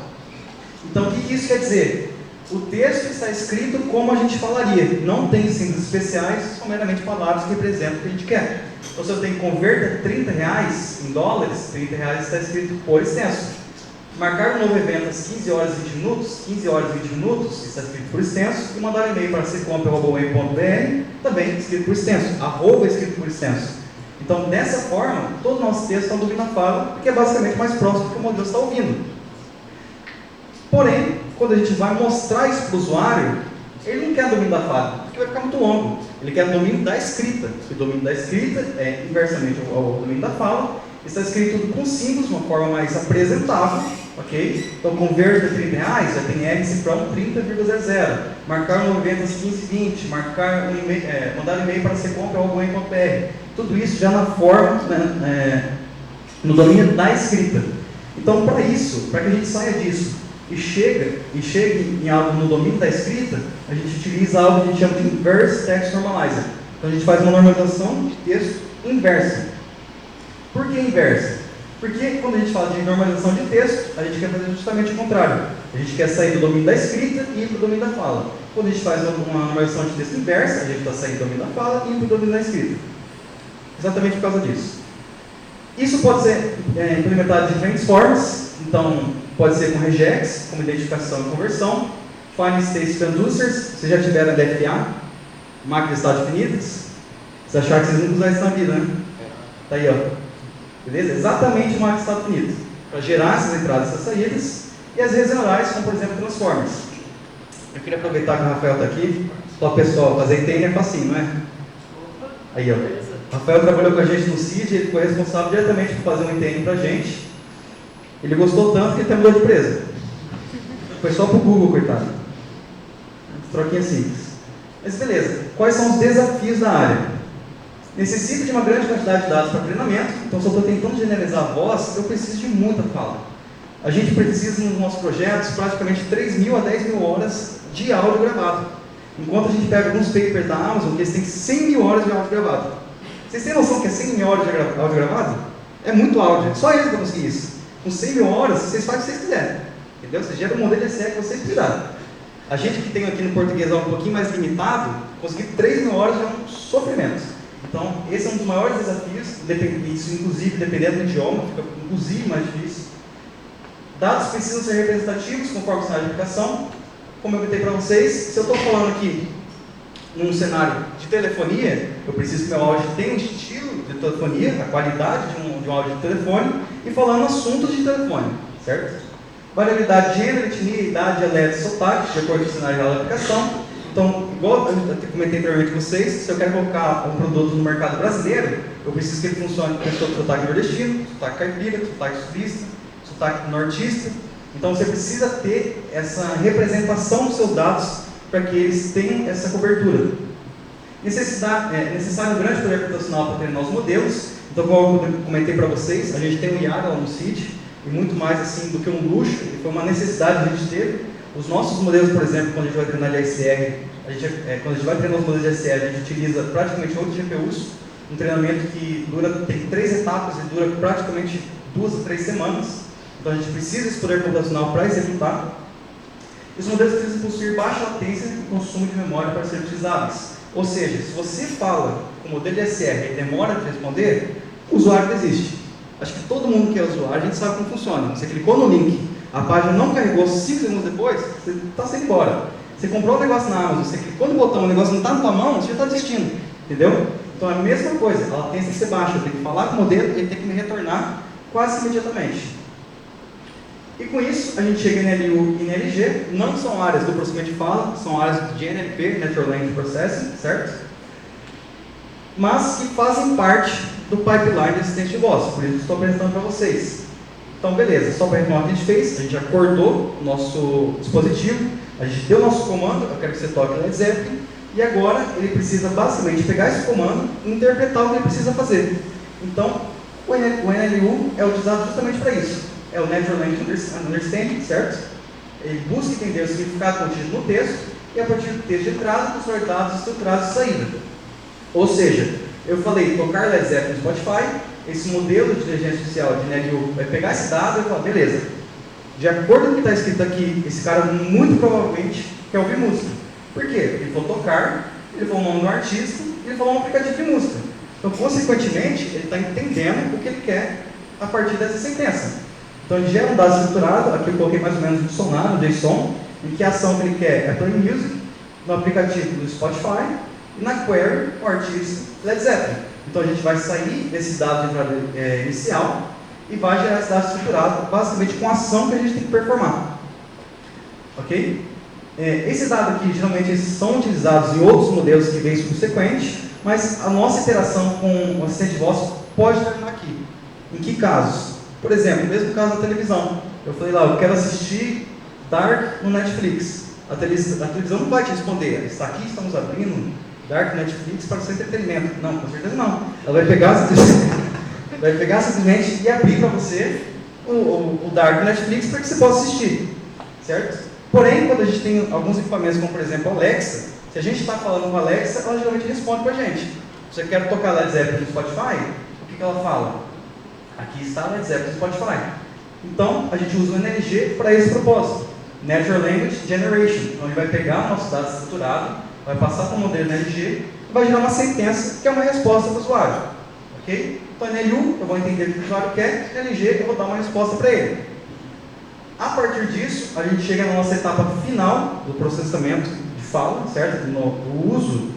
Então, o que isso quer dizer? O texto está escrito como a gente falaria. Não tem símbolos especiais, são meramente palavras que representam o que a gente quer. Então, se eu tenho que converter R$30 em dólares, R$30 está escrito por extenso. Marcar um novo evento às 15 horas e 20 minutos, 15 horas e 20 minutos, está escrito por extenso. E mandar um e-mail para ccompre.br, também escrito por extenso. Arroba escrito por extenso. Então, dessa forma, todo o nosso texto está no domínio da fala, porque é basicamente mais próximo do que o modelo está ouvindo. Porém, quando a gente vai mostrar isso para o usuário, ele não quer domínio da fala, porque vai ficar muito longo. Ele quer domínio da escrita. O domínio da escrita é inversamente ao domínio da fala. Está escrito tudo com símbolos, de uma forma mais apresentável, ok? Então, converta R$30, já tem R cifrão 30,00. Marcar um evento às 15h20, mandar um e-mail para ccompre.br. Tudo isso já na forma, no domínio da escrita. Então, para isso, para que a gente saia disso e chegue em algo no domínio da escrita, a gente utiliza algo que a gente chama de Inverse Text Normalizer. Então, a gente faz uma normalização de texto inversa. Por que inversa? Porque quando a gente fala de normalização de texto, a gente quer fazer justamente o contrário. A gente quer sair do domínio da escrita e ir para o domínio da fala. Quando a gente faz uma normalização de texto inversa, a gente está saindo do domínio da fala e indo para o domínio da escrita. Exatamente por causa disso. Isso pode ser implementado de diferentes formas. Então, pode ser com regex, como identificação e conversão. Final State Transducers, vocês já tiveram DFA? Máquinas de estado definidas? Vocês acharam que vocês nunca usaram isso na vida, né? Tá aí, ó. Beleza? Exatamente uma máquina de estado definido. Para gerar essas entradas e essas saídas. E as redes neurais, como por exemplo Transformers. Eu queria aproveitar que o Rafael está aqui. Só pessoal, fazer ITN é facinho, não é? Aí, ó. O Rafael trabalhou com a gente no CID, ele foi responsável diretamente por fazer um ITN para a gente. Ele gostou tanto que ele até mudou de empresa. Foi só para o Google, coitado. Troquinha simples. Mas beleza. Quais são os desafios da área? Necessita de uma grande quantidade de dados para treinamento. Então, se eu estou tentando generalizar a voz, eu preciso de muita fala. A gente precisa, nos nossos projetos, praticamente 3.000 a 10.000 horas de áudio gravado. Enquanto a gente pega alguns papers da Amazon, que eles têm 100.000 horas de áudio gravado. Vocês têm noção que é 100.000 horas de áudio gravado? É muito áudio. Só eles vão conseguir isso. Com 100.000 horas, vocês fazem o que vocês quiserem. Entendeu? Vocês geram o modelo SE que vocês precisarem. A gente que tem aqui no português um pouquinho mais limitado, conseguir 3.000 horas já é um sofrimento. Então, esse é um dos maiores desafios, isso inclusive dependendo do idioma, fica inclusive mais difícil. Dados precisam ser representativos conforme o cenário de aplicação. Como eu comentei para vocês, se eu estou falando aqui num cenário de telefonia, eu preciso que meu áudio tenha um estilo de telefonia, a qualidade de um áudio de telefone, e falando assuntos de telefone, certo? Variabilidade de gênero, etnia, idade, dialeto, sotaque, de acordo com o cenário da aplicação. Então, igual eu comentei anteriormente com vocês, se eu quero colocar um produto no mercado brasileiro, eu preciso que ele funcione com sotaque nordestino, sotaque caipira, sotaque sulista, sotaque nortista. Então, você precisa ter essa representação dos seus dados para que eles tenham essa cobertura. É necessário um grande poder computacional para treinar os modelos. Então, como eu comentei para vocês, a gente tem um IAGA lá no CID, e muito mais assim do que um luxo, e foi uma necessidade que a gente teve. Os nossos modelos, por exemplo, quando a gente vai treinar de ASR, quando a gente vai treinar os modelos de ASR, a gente utiliza praticamente 8 GPUs, um treinamento que tem 3 etapas e dura praticamente 2 a 3 semanas. Então a gente precisa desse poder computacional para executar. Os modelos precisam possuir baixa latência e consumo de memória para serem utilizáveis. Ou seja, se você fala com o modelo de ASR e demora para responder, o usuário desiste. Acho que todo mundo que é usuário, a gente sabe como funciona. Você clicou no link, a página não carregou 5 segundos depois, você está saindo embora. Você comprou um negócio na Amazon, você clicou no botão, o negócio não está na tua mão, você já está desistindo. Entendeu? Então é a mesma coisa, a latência tem que ser baixa. Eu tenho que falar com o modelo, ele tem que me retornar quase imediatamente. E com isso, a gente chega em NLU e NLG, não são áreas do processamento de fala, são áreas de NLP, Natural Language Processing, certo? Mas que fazem parte do pipeline de assistente de voz, por isso que estou apresentando para vocês. Então, beleza, só para retomar o que a gente fez, a gente acordou o nosso dispositivo, a gente deu o nosso comando, eu quero que você toque Led Zeppelin, e agora ele precisa basicamente pegar esse comando e interpretar o que ele precisa fazer. Então, o NLU é utilizado justamente para isso. É o Natural Language Understanding, certo? Ele busca entender o significado contido no texto e a partir do texto de entrada, construir dados estruturados de saída. Ou seja, eu falei tocar Led Zeppelin no Spotify, esse modelo de inteligência artificial de NLU vai pegar esse dado e falar, beleza, de acordo com o que está escrito aqui, esse cara muito provavelmente quer ouvir música. Por quê? Ele falou tocar, ele falou o nome do artista e ele falou um aplicativo de música. Então, consequentemente, ele está entendendo o que ele quer a partir dessa sentença. Então, ele gera um dado estruturado, aqui eu coloquei mais ou menos um dicionário, JSON, em que a ação que ele quer é Play Music, no aplicativo do Spotify, e na query, o artista Led Zeppelin. Então, a gente vai sair desse dado de entrada inicial e vai gerar esse dado estruturado, basicamente com a ação que a gente tem que performar. Ok? Esse dado aqui, geralmente, eles são utilizados em outros modelos que vêm subsequente, mas a nossa interação com o assistente de voz pode terminar aqui. Em que casos? Por exemplo, mesmo caso da televisão. Eu falei lá, eu quero assistir Dark no Netflix. A televisão não vai te responder, está aqui, estamos abrindo Dark Netflix para o seu entretenimento. Não, com certeza não. Ela vai pegar simplesmente e abrir para você o Dark Netflix para que você possa assistir. Certo? Porém, quando a gente tem alguns equipamentos, como por exemplo a Alexa, se a gente está falando com a Alexa, ela geralmente responde para a gente. Se você quer tocar Led Zeppelin no Spotify, o que ela fala? Aqui está Led Zeppelin no Spotify. Então, a gente usa o NLG para esse propósito. Natural Language Generation. Então, ele vai pegar o nosso dado estruturado, vai passar para o modelo NLG e vai gerar uma sentença que é uma resposta para o usuário. Ok? Então, NLU, eu vou entender o que o usuário quer, NLG, eu vou dar uma resposta para ele. A partir disso, a gente chega na nossa etapa final do processamento de fala, certo? No uso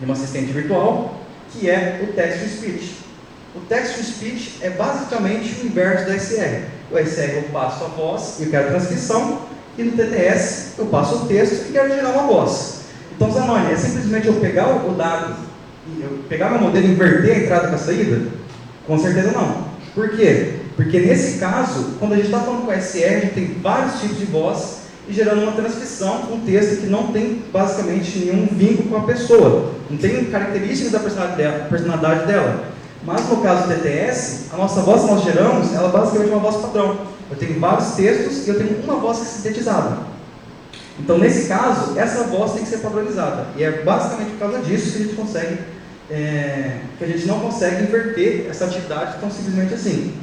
de um assistente virtual, que é o Text-to-Speech. O Text-to-Speech é basicamente o inverso do SR. O SR eu passo a voz e eu quero transcrição, e no TTS eu passo o texto e quero gerar uma voz. Então, Zanoni, é simplesmente eu pegar o dado, eu pegar meu modelo e inverter a entrada com a saída? Com certeza não. Por quê? Porque nesse caso, quando a gente está falando com SR, a gente tem vários tipos de voz e gerando uma transcrição, um texto que não tem basicamente nenhum vínculo com a pessoa, não tem características da personalidade dela. Mas no caso do TTS, a nossa voz que nós geramos, ela basicamente é uma voz padrão. Eu tenho vários textos e eu tenho uma voz que é sintetizada. Então, nesse caso, essa voz tem que ser padronizada. E é basicamente por causa disso que a gente consegue, que a gente não consegue inverter essa atividade tão simplesmente assim.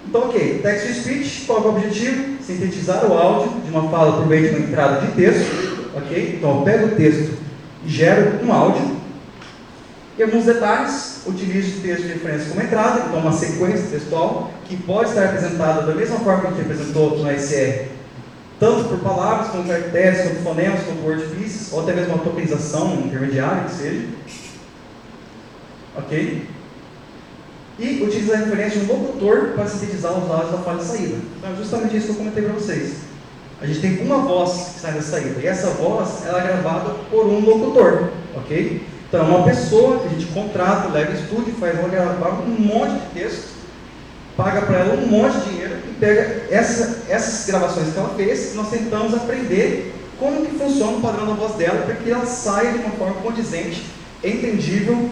Então, ok, Text-to-Speech, qual é o objetivo? Sintetizar o áudio de uma fala por meio de uma entrada de texto. Ok? Então, eu pego o texto e gero um áudio. E alguns detalhes, utilizo o texto de referência como entrada, então uma sequência textual, que pode estar representada da mesma forma que a gente representou no SR, tanto por palavras, como caracteres, como fonemas, como word pieces, ou até mesmo uma tokenização intermediária, que seja. Ok? e utiliza a referência de um locutor para sintetizar os áudios da fala de saída. Então é justamente isso que eu comentei para vocês. A gente tem uma voz que sai da saída, e essa voz ela é gravada por um locutor, ok? Então é uma pessoa que a gente contrata, leva em estúdio, faz ela gravar um monte de texto, paga para ela um monte de dinheiro e pega essas gravações que ela fez, e nós tentamos aprender como que funciona o padrão da voz dela para que ela saia de uma forma condizente, entendível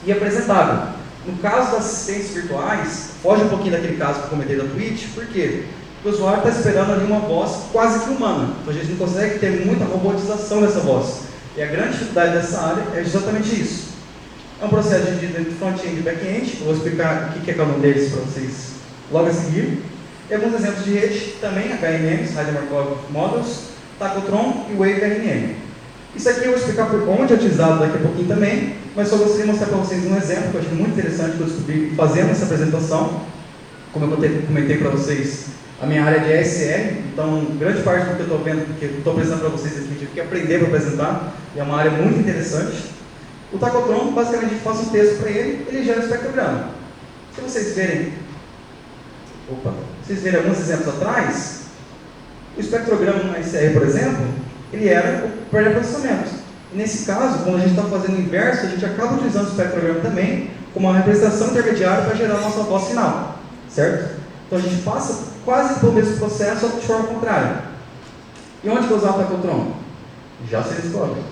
e apresentável. No caso das assistentes virtuais, foge um pouquinho daquele caso que eu comentei da Twitch, por quê? Porque o usuário está esperando ali uma voz quase que humana, então a gente não consegue ter muita robotização dessa voz. E a grande dificuldade dessa área é exatamente isso. É um processo dividido entre front-end e back-end, eu vou explicar o que é cada um deles para vocês logo a seguir. E alguns exemplos de rede, também HMMs, Radio Markov Models, Tacotron e Wave RNN. Isso aqui eu vou explicar por onde é utilizado daqui a pouquinho também, mas só gostaria de mostrar para vocês um exemplo que eu achei muito interessante que eu descobri fazendo essa apresentação. Como eu comentei para vocês, a minha área de ESR, então grande parte do que eu estou vendo, porque eu estou apresentando para vocês aqui, tive que aprender para apresentar, e é uma área muito interessante. O Tacotron, basicamente, a gente faz um texto para ele gera um espectrograma. Se vocês verem alguns exemplos atrás, o espectrograma no ESR, por exemplo, ele era o pré-processamento. E nesse caso, quando a gente está fazendo o inverso, a gente acaba utilizando o espectrograma também como uma representação intermediária para gerar a nossa voz final, certo? Então a gente passa quase pelo mesmo processo, só que de forma contrária. E onde que eu usar o Tacotron? Já se descobre.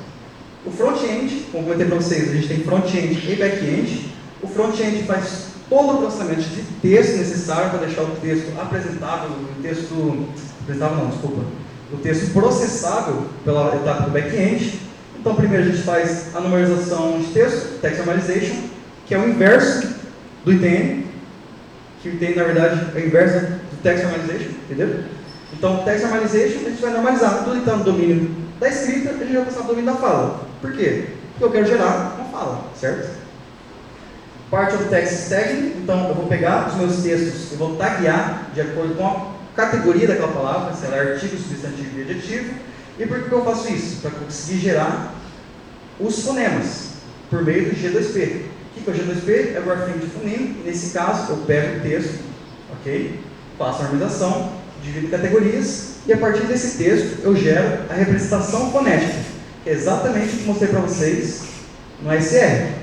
O front-end, como eu comentei para vocês, a gente tem front-end e back-end. O front-end faz todo o processamento de texto necessário para deixar o texto apresentável, o texto processável pela etapa do back-end. Então, primeiro a gente faz a normalização de texto, text normalization, que é o inverso do ITN, que o ITN, na verdade, é o inverso do text normalization, entendeu? Então, text normalization, a gente vai normalizar tudo que está no domínio da escrita, a gente vai passar no domínio da fala. Por quê? Porque eu quero gerar uma fala, certo? Part of text staging, então eu vou pegar os meus textos e vou taguear de acordo com a categoria daquela palavra, se ela é artigo, substantivo e adjetivo. E por que eu faço isso? Para conseguir gerar os fonemas por meio do G2P. O que é o G2P? É o grafismo de fonema. Nesse caso, eu pego o texto, ok? Faço a normalização, divido em categorias e a partir desse texto eu gero a representação fonética, que é exatamente o que eu mostrei para vocês no ASR.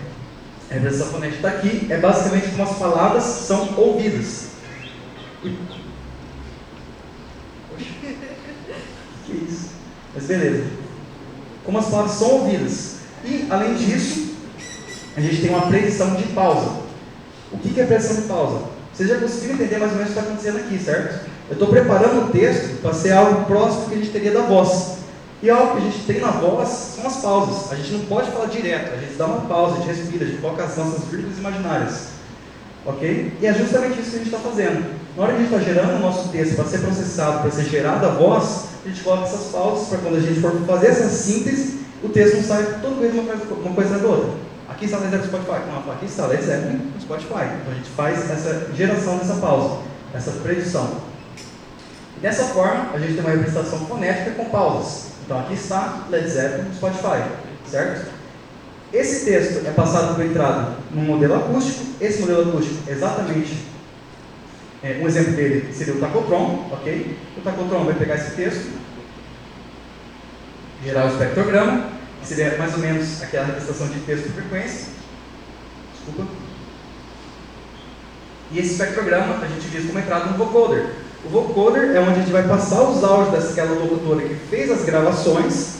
A representação fonética está aqui, é basicamente como as palavras são ouvidas. Que isso? Mas beleza. Como as palavras são ouvidas. E, além disso, a gente tem uma predição de pausa. O que é predição de pausa? Vocês já conseguiram entender mais ou menos o que está acontecendo aqui, certo? Eu estou preparando o texto para ser algo próximo que a gente teria da voz. E algo que a gente tem na voz são as pausas. A gente não pode falar direto, a gente dá uma pausa, a gente respira, a gente coloca as nossas vírgulas imaginárias. Ok? E é justamente isso que a gente está fazendo. Na hora que a gente está gerando o nosso texto para ser processado, para ser gerada a voz, a gente coloca essas pausas para quando a gente for fazer essa síntese, o texto não sai todo vez uma coisa da outra. Aqui está o Led Zeppelin no Spotify. Não, aqui está o Led Zeppelin no Spotify. Então a gente faz essa geração dessa pausa, essa predição. E dessa forma, a gente tem uma representação fonética com pausas. Então aqui está Led Zeppelin no Spotify, certo? Esse texto é passado por entrada num modelo acústico. Esse modelo acústico é exatamente um exemplo dele seria o Tacotron, ok? O Tacotron vai pegar esse texto, gerar o espectrograma, que seria mais ou menos aquela representação de texto por frequência. Desculpa. E esse espectrograma a gente diz como entrada no vocoder. O vocoder é onde a gente vai passar os áudios daquela locutora que fez as gravações,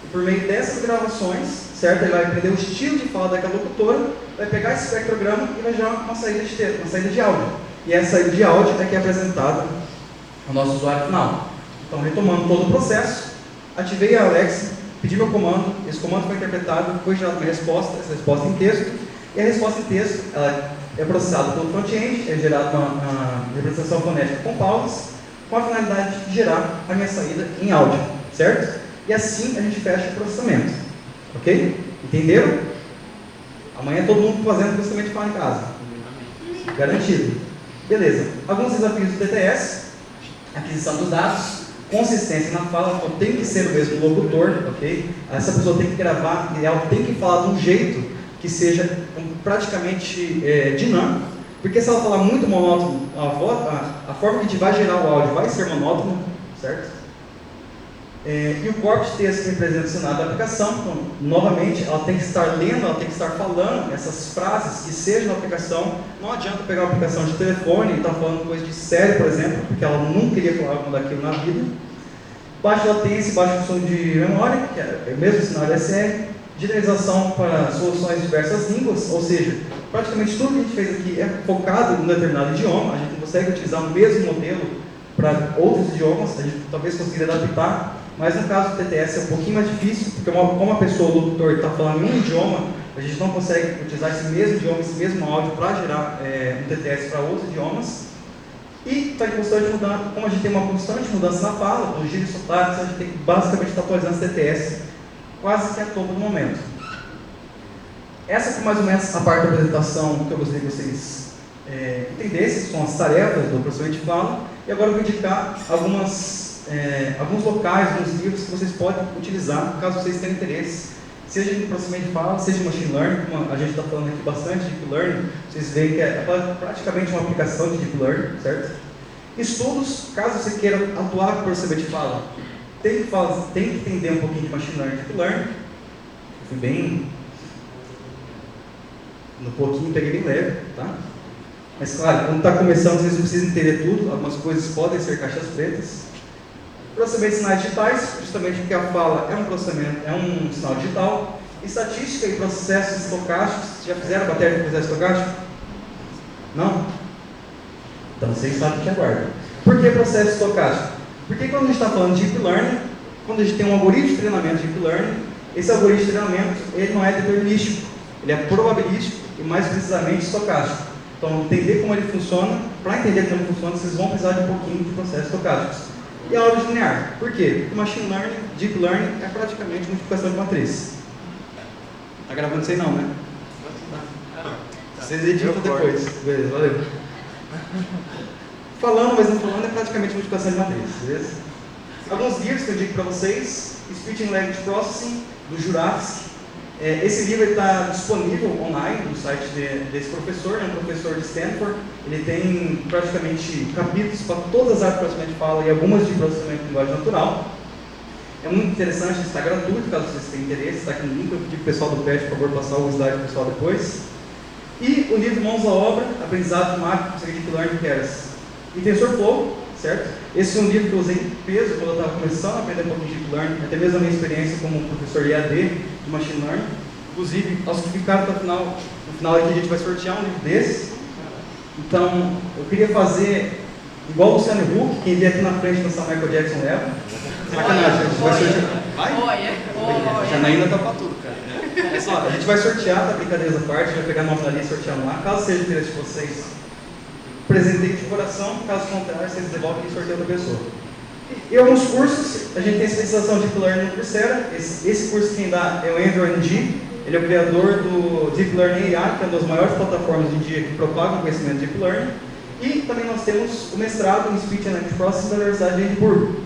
e por meio dessas gravações, certo? Ele vai aprender o estilo de fala daquela locutora, vai pegar esse espectrograma e vai gerar uma saída de texto, uma saída de áudio. E essa saída de áudio é que é apresentada ao nosso usuário final. Então, retomando todo o processo, ativei a Alexa, pedi meu comando, esse comando foi interpretado, foi gerada uma resposta, essa resposta em texto, e a resposta em texto ela é processada pelo front-end, é gerada uma representação fonética com pausas, com a finalidade de gerar a minha saída em áudio, certo? E assim a gente fecha o processamento, ok? Entenderam? Amanhã todo mundo fazendo processamento de fala em casa. Garantido. Beleza. Alguns desafios do TTS: aquisição dos dados, consistência na fala, então tem que ser o mesmo locutor, ok? Essa pessoa tem que gravar e ela tem que falar de um jeito que seja praticamente dinâmico, porque se ela falar muito monótono, a forma que a gente vai gerar o áudio vai ser monótona, certo? E o corpo de texto que representa o cenário da aplicação, então, novamente, ela tem que estar lendo, ela tem que estar falando essas frases que sejam na aplicação. Não adianta pegar uma aplicação de telefone e estar falando coisa de série, por exemplo, porque ela nunca iria falar algo daquilo na vida. Baixa latência, baixa função de memória, que é o mesmo cenário SR. Generalização para soluções de diversas línguas, ou seja, praticamente tudo que a gente fez aqui é focado em um determinado idioma. A gente não consegue utilizar o mesmo modelo para outros idiomas, a gente talvez consiga adaptar. Mas no caso do TTS é um pouquinho mais difícil, porque como a pessoa, o locutor, está falando em um idioma, a gente não consegue utilizar esse mesmo idioma, esse mesmo áudio para gerar um TTS para outros idiomas. E está em constante mudança, como a gente tem uma constante mudança na fala, os gírios sotaques, a gente tem que basicamente estar atualizando esse TTS quase que a todo momento. Essa foi mais ou menos a parte da apresentação que eu gostaria que vocês entendessem, são as tarefas do processamento de fala, e agora eu vou indicar alguns locais, alguns livros que vocês podem utilizar, caso vocês tenham interesse, seja em processamento de fala, seja em machine learning, como a gente está falando aqui bastante de deep learning, vocês veem que é praticamente uma aplicação de deep learning, certo? Estudos, caso você queira atuar com processamento de fala, tem que entender um pouquinho de machine learning e deep learning. Eu fui bem, no pouquinho peguei bem leve, tá? Mas claro, quando está começando, vocês não precisam entender tudo, algumas coisas podem ser caixas pretas. Processamento de sinais digitais, justamente porque a fala é um sinal digital. Estatística e processos estocásticos. Já fizeram a matéria de processo estocástico? Não? Então vocês sabem o que aguarda. Por que processo estocástico? Porque quando a gente está falando de deep learning, quando a gente tem um algoritmo de treinamento de deep learning, esse algoritmo de treinamento ele não é determinístico, ele é probabilístico e mais precisamente estocástico. Então entender como ele funciona, para entender como ele funciona, vocês vão precisar de um pouquinho de processos estocásticos. E a ordem linear. Por quê? Porque machine learning, deep learning é praticamente multiplicação de matriz. Tá gravando isso aí não, né? Vocês editam depois. Beleza, valeu. Falando, mas não falando, é praticamente multiplicação de matriz, beleza? Alguns livros que eu digo para vocês. Speech and Language Processing, do Jurafsky. Esse livro está disponível online no site desse professor, é um professor de Stanford. Ele tem praticamente capítulos para todas as áreas de processamento de fala e algumas de processamento de linguagem natural. É muito interessante, está gratuito, caso vocês tenham interesse, está aqui no link. Eu pedi para o pessoal do PET, por favor, passar o slide para o pessoal depois. E o livro Mãos à Obra, Aprendizado de Máquina com Deep Learning Keras e TensorFlow, certo? Esse é um livro que eu usei em peso quando eu estava começando a aprender um pouco de Deep Learning, até mesmo a minha experiência como professor IAD de Machine Learning. Inclusive, ao certificado para no final aqui a gente vai sortear um livro desse. Então, eu queria fazer igual o Luciano Huck, quem vier aqui na frente dançar Michael Jackson leva. Sacanagem, a gente vai sortear. Vai? Janaína tá pra tudo, cara. É só, a gente vai sortear, tá? Brincadeiras à parte, a gente vai pegar a nota ali e sortear lá. Caso seja interesse de vocês, presentei de coração, caso contrário, vocês devolvem e sorteio outra pessoa. E alguns cursos, a gente tem especialização de Deep Learning no Coursera. Esse curso quem dá é o Andrew Ng. Ele é o criador do Deep Learning AI, que é uma das maiores plataformas hoje em dia que propagam conhecimento de Deep Learning. E também nós temos o mestrado em Speech and Language Processing da Universidade de Edimburgo.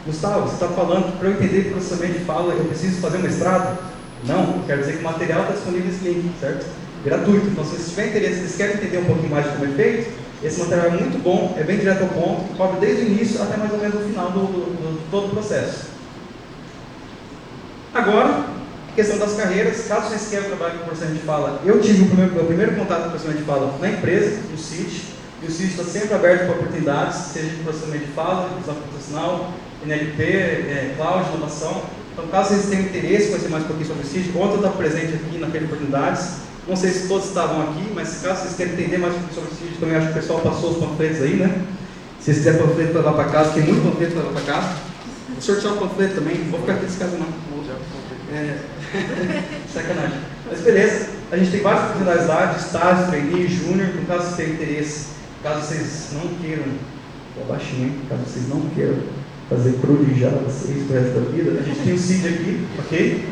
Gustavo, você está falando que para eu entender processamento de fala eu preciso fazer um mestrado? Não, quero dizer que o material está disponível nesse link, certo? Gratuito. Então, se vocês tiverem interesse, se vocês querem entender um pouquinho mais de como é feito, esse material é muito bom, é bem direto ao ponto, cobre desde o início até mais ou menos o final do todo o processo. Agora, questão das carreiras, caso vocês queiram trabalhar com processamento de fala, eu tive o primeiro contato com processamento de fala na empresa, no CIT, e o CIT está sempre aberto para oportunidades, seja de processamento de fala, visão computacional, NLP, cloud, inovação. Então, caso vocês tenham interesse em conhecer mais um pouquinho sobre o CIT, ontem eu estava presente aqui naquele oportunidades. Não sei se todos estavam aqui, mas caso vocês queiram entender mais um pouquinho sobre o CIT, também acho que o pessoal passou os panfletos aí, né? Se vocês quiserem panfleto para levar para casa, tem muito panfleto para levar para casa. Vou sortear o panfleto também, não vou ficar aqui nesse caso não. Sacanagem. Mas beleza, a gente tem várias oportunidades lá, de estágio, trainee, júnior, no caso vocês tenham interesse, caso vocês não queiram, vou baixinho, hein? Caso vocês não queiram fazer prodigiar vocês pro resto da vida, a gente tem o CID aqui, ok?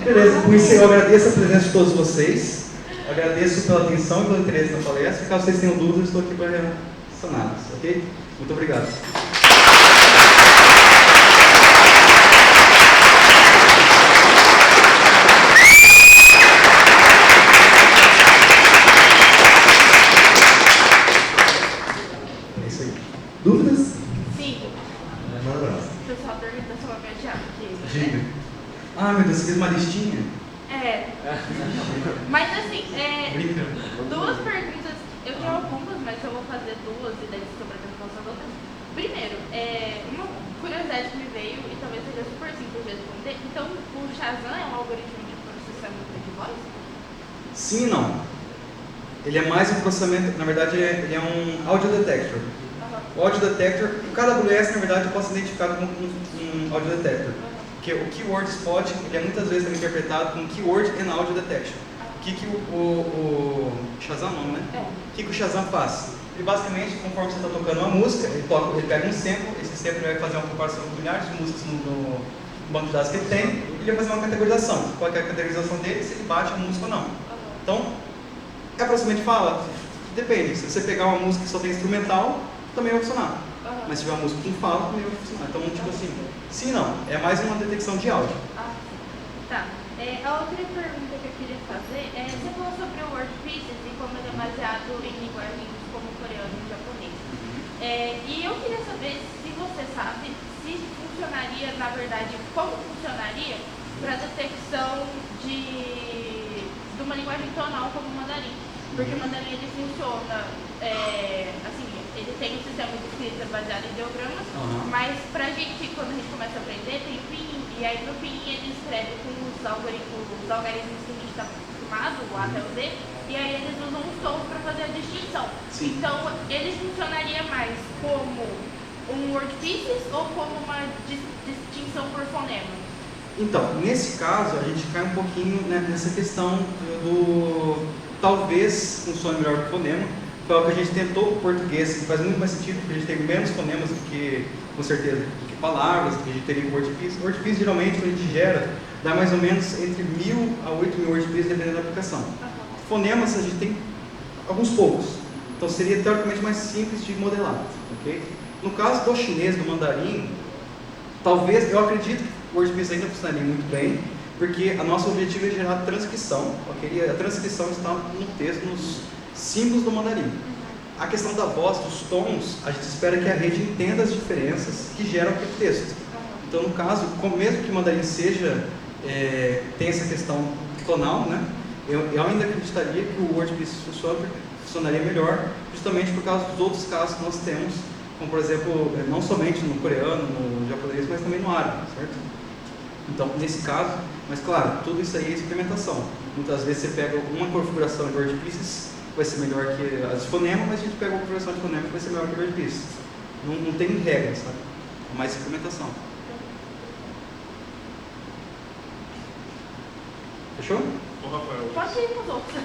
Beleza, com isso eu agradeço a presença de todos vocês, agradeço pela atenção e pelo interesse na palestra, caso vocês tenham dúvidas, estou aqui para saná-las, ok? Muito obrigado. Diga. Ah, meu Deus, você fez uma listinha? É. Mas assim, Brincando. duas perguntas. Eu tenho algumas, mas eu vou fazer duas e daí sobra a resposta da outra. Primeiro, uma curiosidade que me veio e talvez seja super simples de responder. Então, o Shazam é um algoritmo de processamento de voz? Sim e não. Ele é mais um processamento, na verdade, ele é um audio detector. O audio detector, cada AWS, na verdade, pode ser identificado como um audio detector. Porque o keyword spot, ele é muitas vezes também interpretado como keyword and audio detection. O que o Shazam não, né? O que o Shazam faz? Ele basicamente, conforme você está tocando uma música, ele pega um sample, esse sample vai fazer uma comparação com milhares de músicas no banco de dados que ele tem, e ele vai fazer uma categorização. Qual é a categorização dele? Se ele bate a música ou não. Então, é processamento de fala? Depende. Se você pegar uma música que só tem instrumental, também vai funcionar. Mas se tiver uma música com fala, também vai funcionar. Então, tipo assim, sim e não. É mais uma detecção de áudio. Tá. A outra pergunta que eu queria fazer é, você falou sobre o word pieces e como ele é baseado em linguagens como coreano e japonês. E eu queria saber se você sabe se funcionaria, na verdade, como funcionaria para detecção de uma linguagem tonal como o mandarim. Porque o mandarim ele funciona, assim, ele tem um sistema de escrita baseado em ideogramas, mas pra gente, quando a gente começa a aprender, tem o pinyin, e aí no pinyin ele escreve com os algoritmos que a gente está acostumado, o A até o Z, e aí eles usam os sons para fazer a distinção. Sim. Então, ele funcionaria mais como um word pieces ou como uma distinção por fonema? Então, nesse caso, a gente cai um pouquinho, né, nessa questão do talvez funcione melhor que o fonema. Foi algo que a gente tentou o português, que faz muito mais sentido, porque a gente tem menos fonemas do que, com certeza, do que palavras, do que a gente teria com word piece. Word piece, geralmente, quando a gente gera, dá mais ou menos entre 1.000 a 8.000 word pieces, dependendo da aplicação. Fonemas, a gente tem alguns poucos. Então, seria, teoricamente, mais simples de modelar. Okay? No caso do chinês, do mandarim, talvez, eu acredito que o word piece ainda funcionaria muito bem, porque a nosso objetivo é gerar transcrição, ok? E a transcrição está no texto, nos símbolos do mandarim. A questão da voz, dos tons, a gente espera que a rede entenda as diferenças que geram aquele texto. Então, no caso, mesmo que o mandarim tenha essa questão tonal, né? Eu ainda acreditaria que o word piece funcionaria melhor, justamente por causa dos outros casos que nós temos, como por exemplo, não somente no coreano, no japonês, mas também no árabe, certo? Então, nesse caso, mas claro, tudo isso aí é experimentação. Muitas vezes você pega uma configuração de word pieces, vai ser melhor que as de fonema, mas a gente pega uma configuração de fonema que vai ser melhor que word pieces. Não tem regra, sabe? É mais experimentação. Fechou? Ô, Rafael. Pode ir com os outros.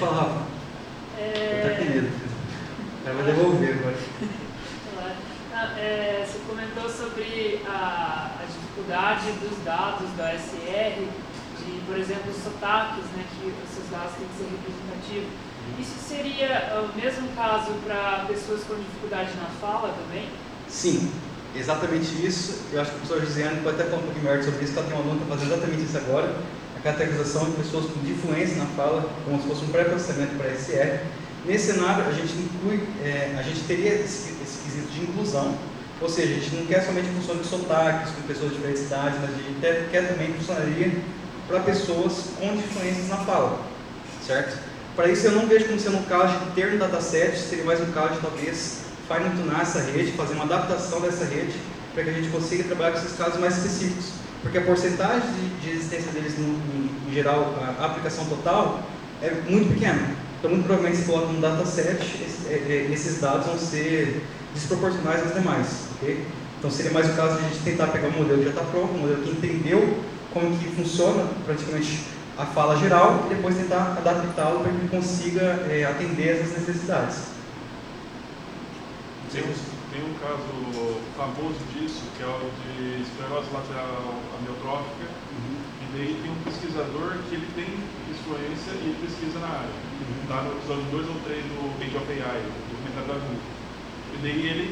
Fala, Rafa. Eu tô com medo. Ela vai devolver agora. Você comentou sobre a dificuldade dos dados da SR, de, por exemplo, os sotaques, né, que esses dados têm que ser representativos. Isso seria o mesmo caso para pessoas com dificuldade na fala também? Sim, exatamente isso. Eu acho que o professor Josiane pode até falar um pouquinho melhor sobre isso, que ela tem um aluno que está fazendo exatamente isso agora. A categorização de pessoas com difluência na fala, como se fosse um pré-processamento para SR. Nesse cenário, a gente inclui, a gente teria esse quesito de inclusão, ou seja, a gente não quer somente função de sotaques com pessoas de diferentes idades, mas a gente quer também funcionaria para pessoas com difluências na fala, certo? Para isso, eu não vejo como sendo um caso de ter no dataset, seria mais um caso de talvez fine-tunar essa rede, fazer uma adaptação dessa rede, para que a gente consiga trabalhar com esses casos mais específicos, porque a porcentagem de existência deles, em geral, a aplicação total, é muito pequena. Então, muito provavelmente, se coloca no dataset, esses dados vão ser desproporcionais aos demais, ok? Então, seria mais o caso de a gente tentar pegar um modelo que já está pronto, um modelo que entendeu como que funciona praticamente a fala geral e depois tentar adaptá-lo para que ele consiga atender essas necessidades. Tem um caso famoso disso, que é o de esclerose lateral amiotrófica, e daí tem um pesquisador que ele tem influência e ele pesquisa na área. Está no episódio 2 ou 3 do Age of AI, do documentário da Google. E daí ele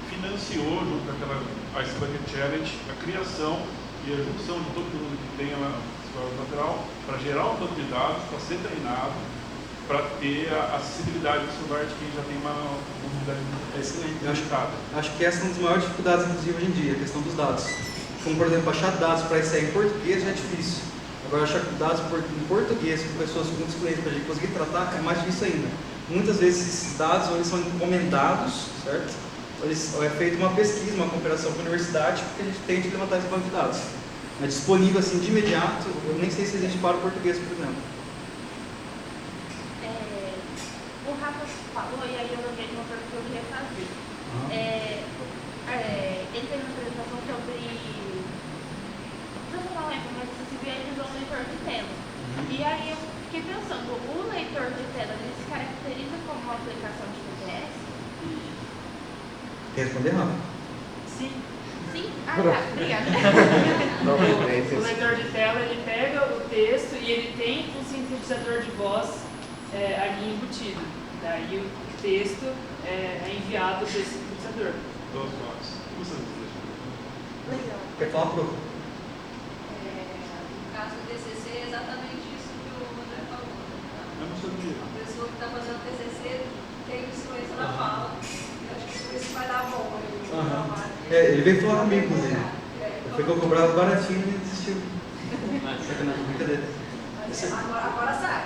financiou, junto com aquela Ice Bucket Challenge, a criação e a junção de todo mundo que tem a esclerose lateral para gerar um banco de dados, para ser treinado, para ter a acessibilidade do celular de quem já tem uma comunidade excelente. limitada. Acho que essa é uma das maiores dificuldades, inclusive, hoje em dia, a questão dos dados. como por exemplo achar dados para SE em português já é difícil. Agora achar dados em português com pessoas com muitos clientes para a gente conseguir tratar é mais difícil ainda. Muitas vezes esses dados ou eles são encomendados, certo? Ou é feita uma pesquisa, uma cooperação com a universidade, porque a gente tem que levantar esse banco de dados. É disponível assim de imediato, eu nem sei se existe para o português, por exemplo. O Rafa falou, e aí eu lembrei de uma pergunta que eu queria fazer. Ele fez uma apresentação sobre, não lembro, mas você viu ele usou um leitor de tela. E aí eu fiquei pensando, o leitor de tela ele se caracteriza como uma aplicação de PDS? Quer responder, Rafa? Sim. Sim? Ah, tá, obrigada. O leitor de tela ele pega o texto e ele tem um sintetizador de voz ali embutido. Daí o texto é enviado para esse sintetizador. Duas vozes. Como você não deixa? Legal. Quer falar, Pro? No caso do TCC é exatamente isso que o André falou. Eu não sabia. A pessoa que está fazendo TCC tem influência na fala. Eu acho que isso vai dar bom. Ele veio falar comigo, inclusive. Foi que eu cobrava baratinho e ele desistiu. Brincadeira. Agora sai.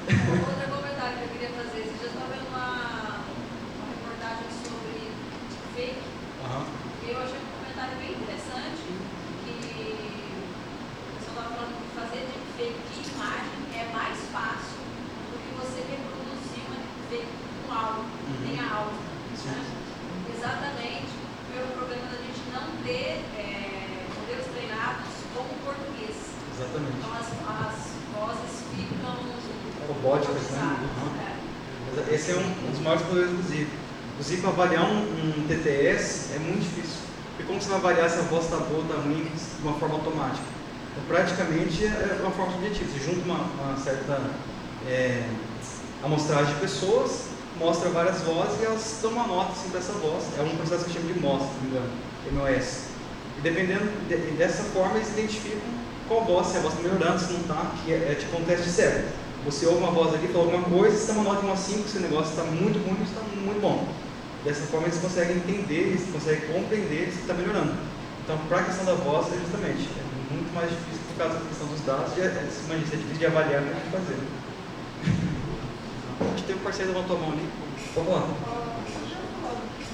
Outro comentário que eu queria fazer. Vocês já estão vendo uma reportagem sobre fake? Eu achei um comentário bem interessante, que o pessoal estava falando que fazer deepfake de imagem é mais fácil do que você reproduzir uma deepfake com áudio, tem áudio. Né? Exatamente pelo problema da gente não ter modelos treinados com o português. Exatamente. Então as vozes ficam Robóticas, né? Esse é um dos maiores problemas do Zico. O Zico avaliar um TTS é muito difícil. Porque como você vai avaliar se a voz está boa ou está ruim de uma forma automática? Então, praticamente é uma forma subjetiva. Você junta uma certa amostragem de pessoas, mostra várias vozes e elas dão uma nota assim, para essa voz. É um processo que chama de MOS, se não me engano, MOS. E dependendo dessa forma, eles identificam qual voz, se a voz está melhorando, se não está, que é tipo um teste cego. Você ouve uma voz aqui, fala alguma coisa, se dá uma nota de 1 a 5, se o negócio está muito ruim ou está muito bom. Dessa forma eles conseguem entender, eles conseguem compreender se está melhorando. Então, para a questão da voz, é justamente, é muito mais difícil por causa da questão dos dados, é difícil de avaliar o que a gente fazer. A gente tem um parceiro que levantou a mão ali. Vamos lá. Você já falou que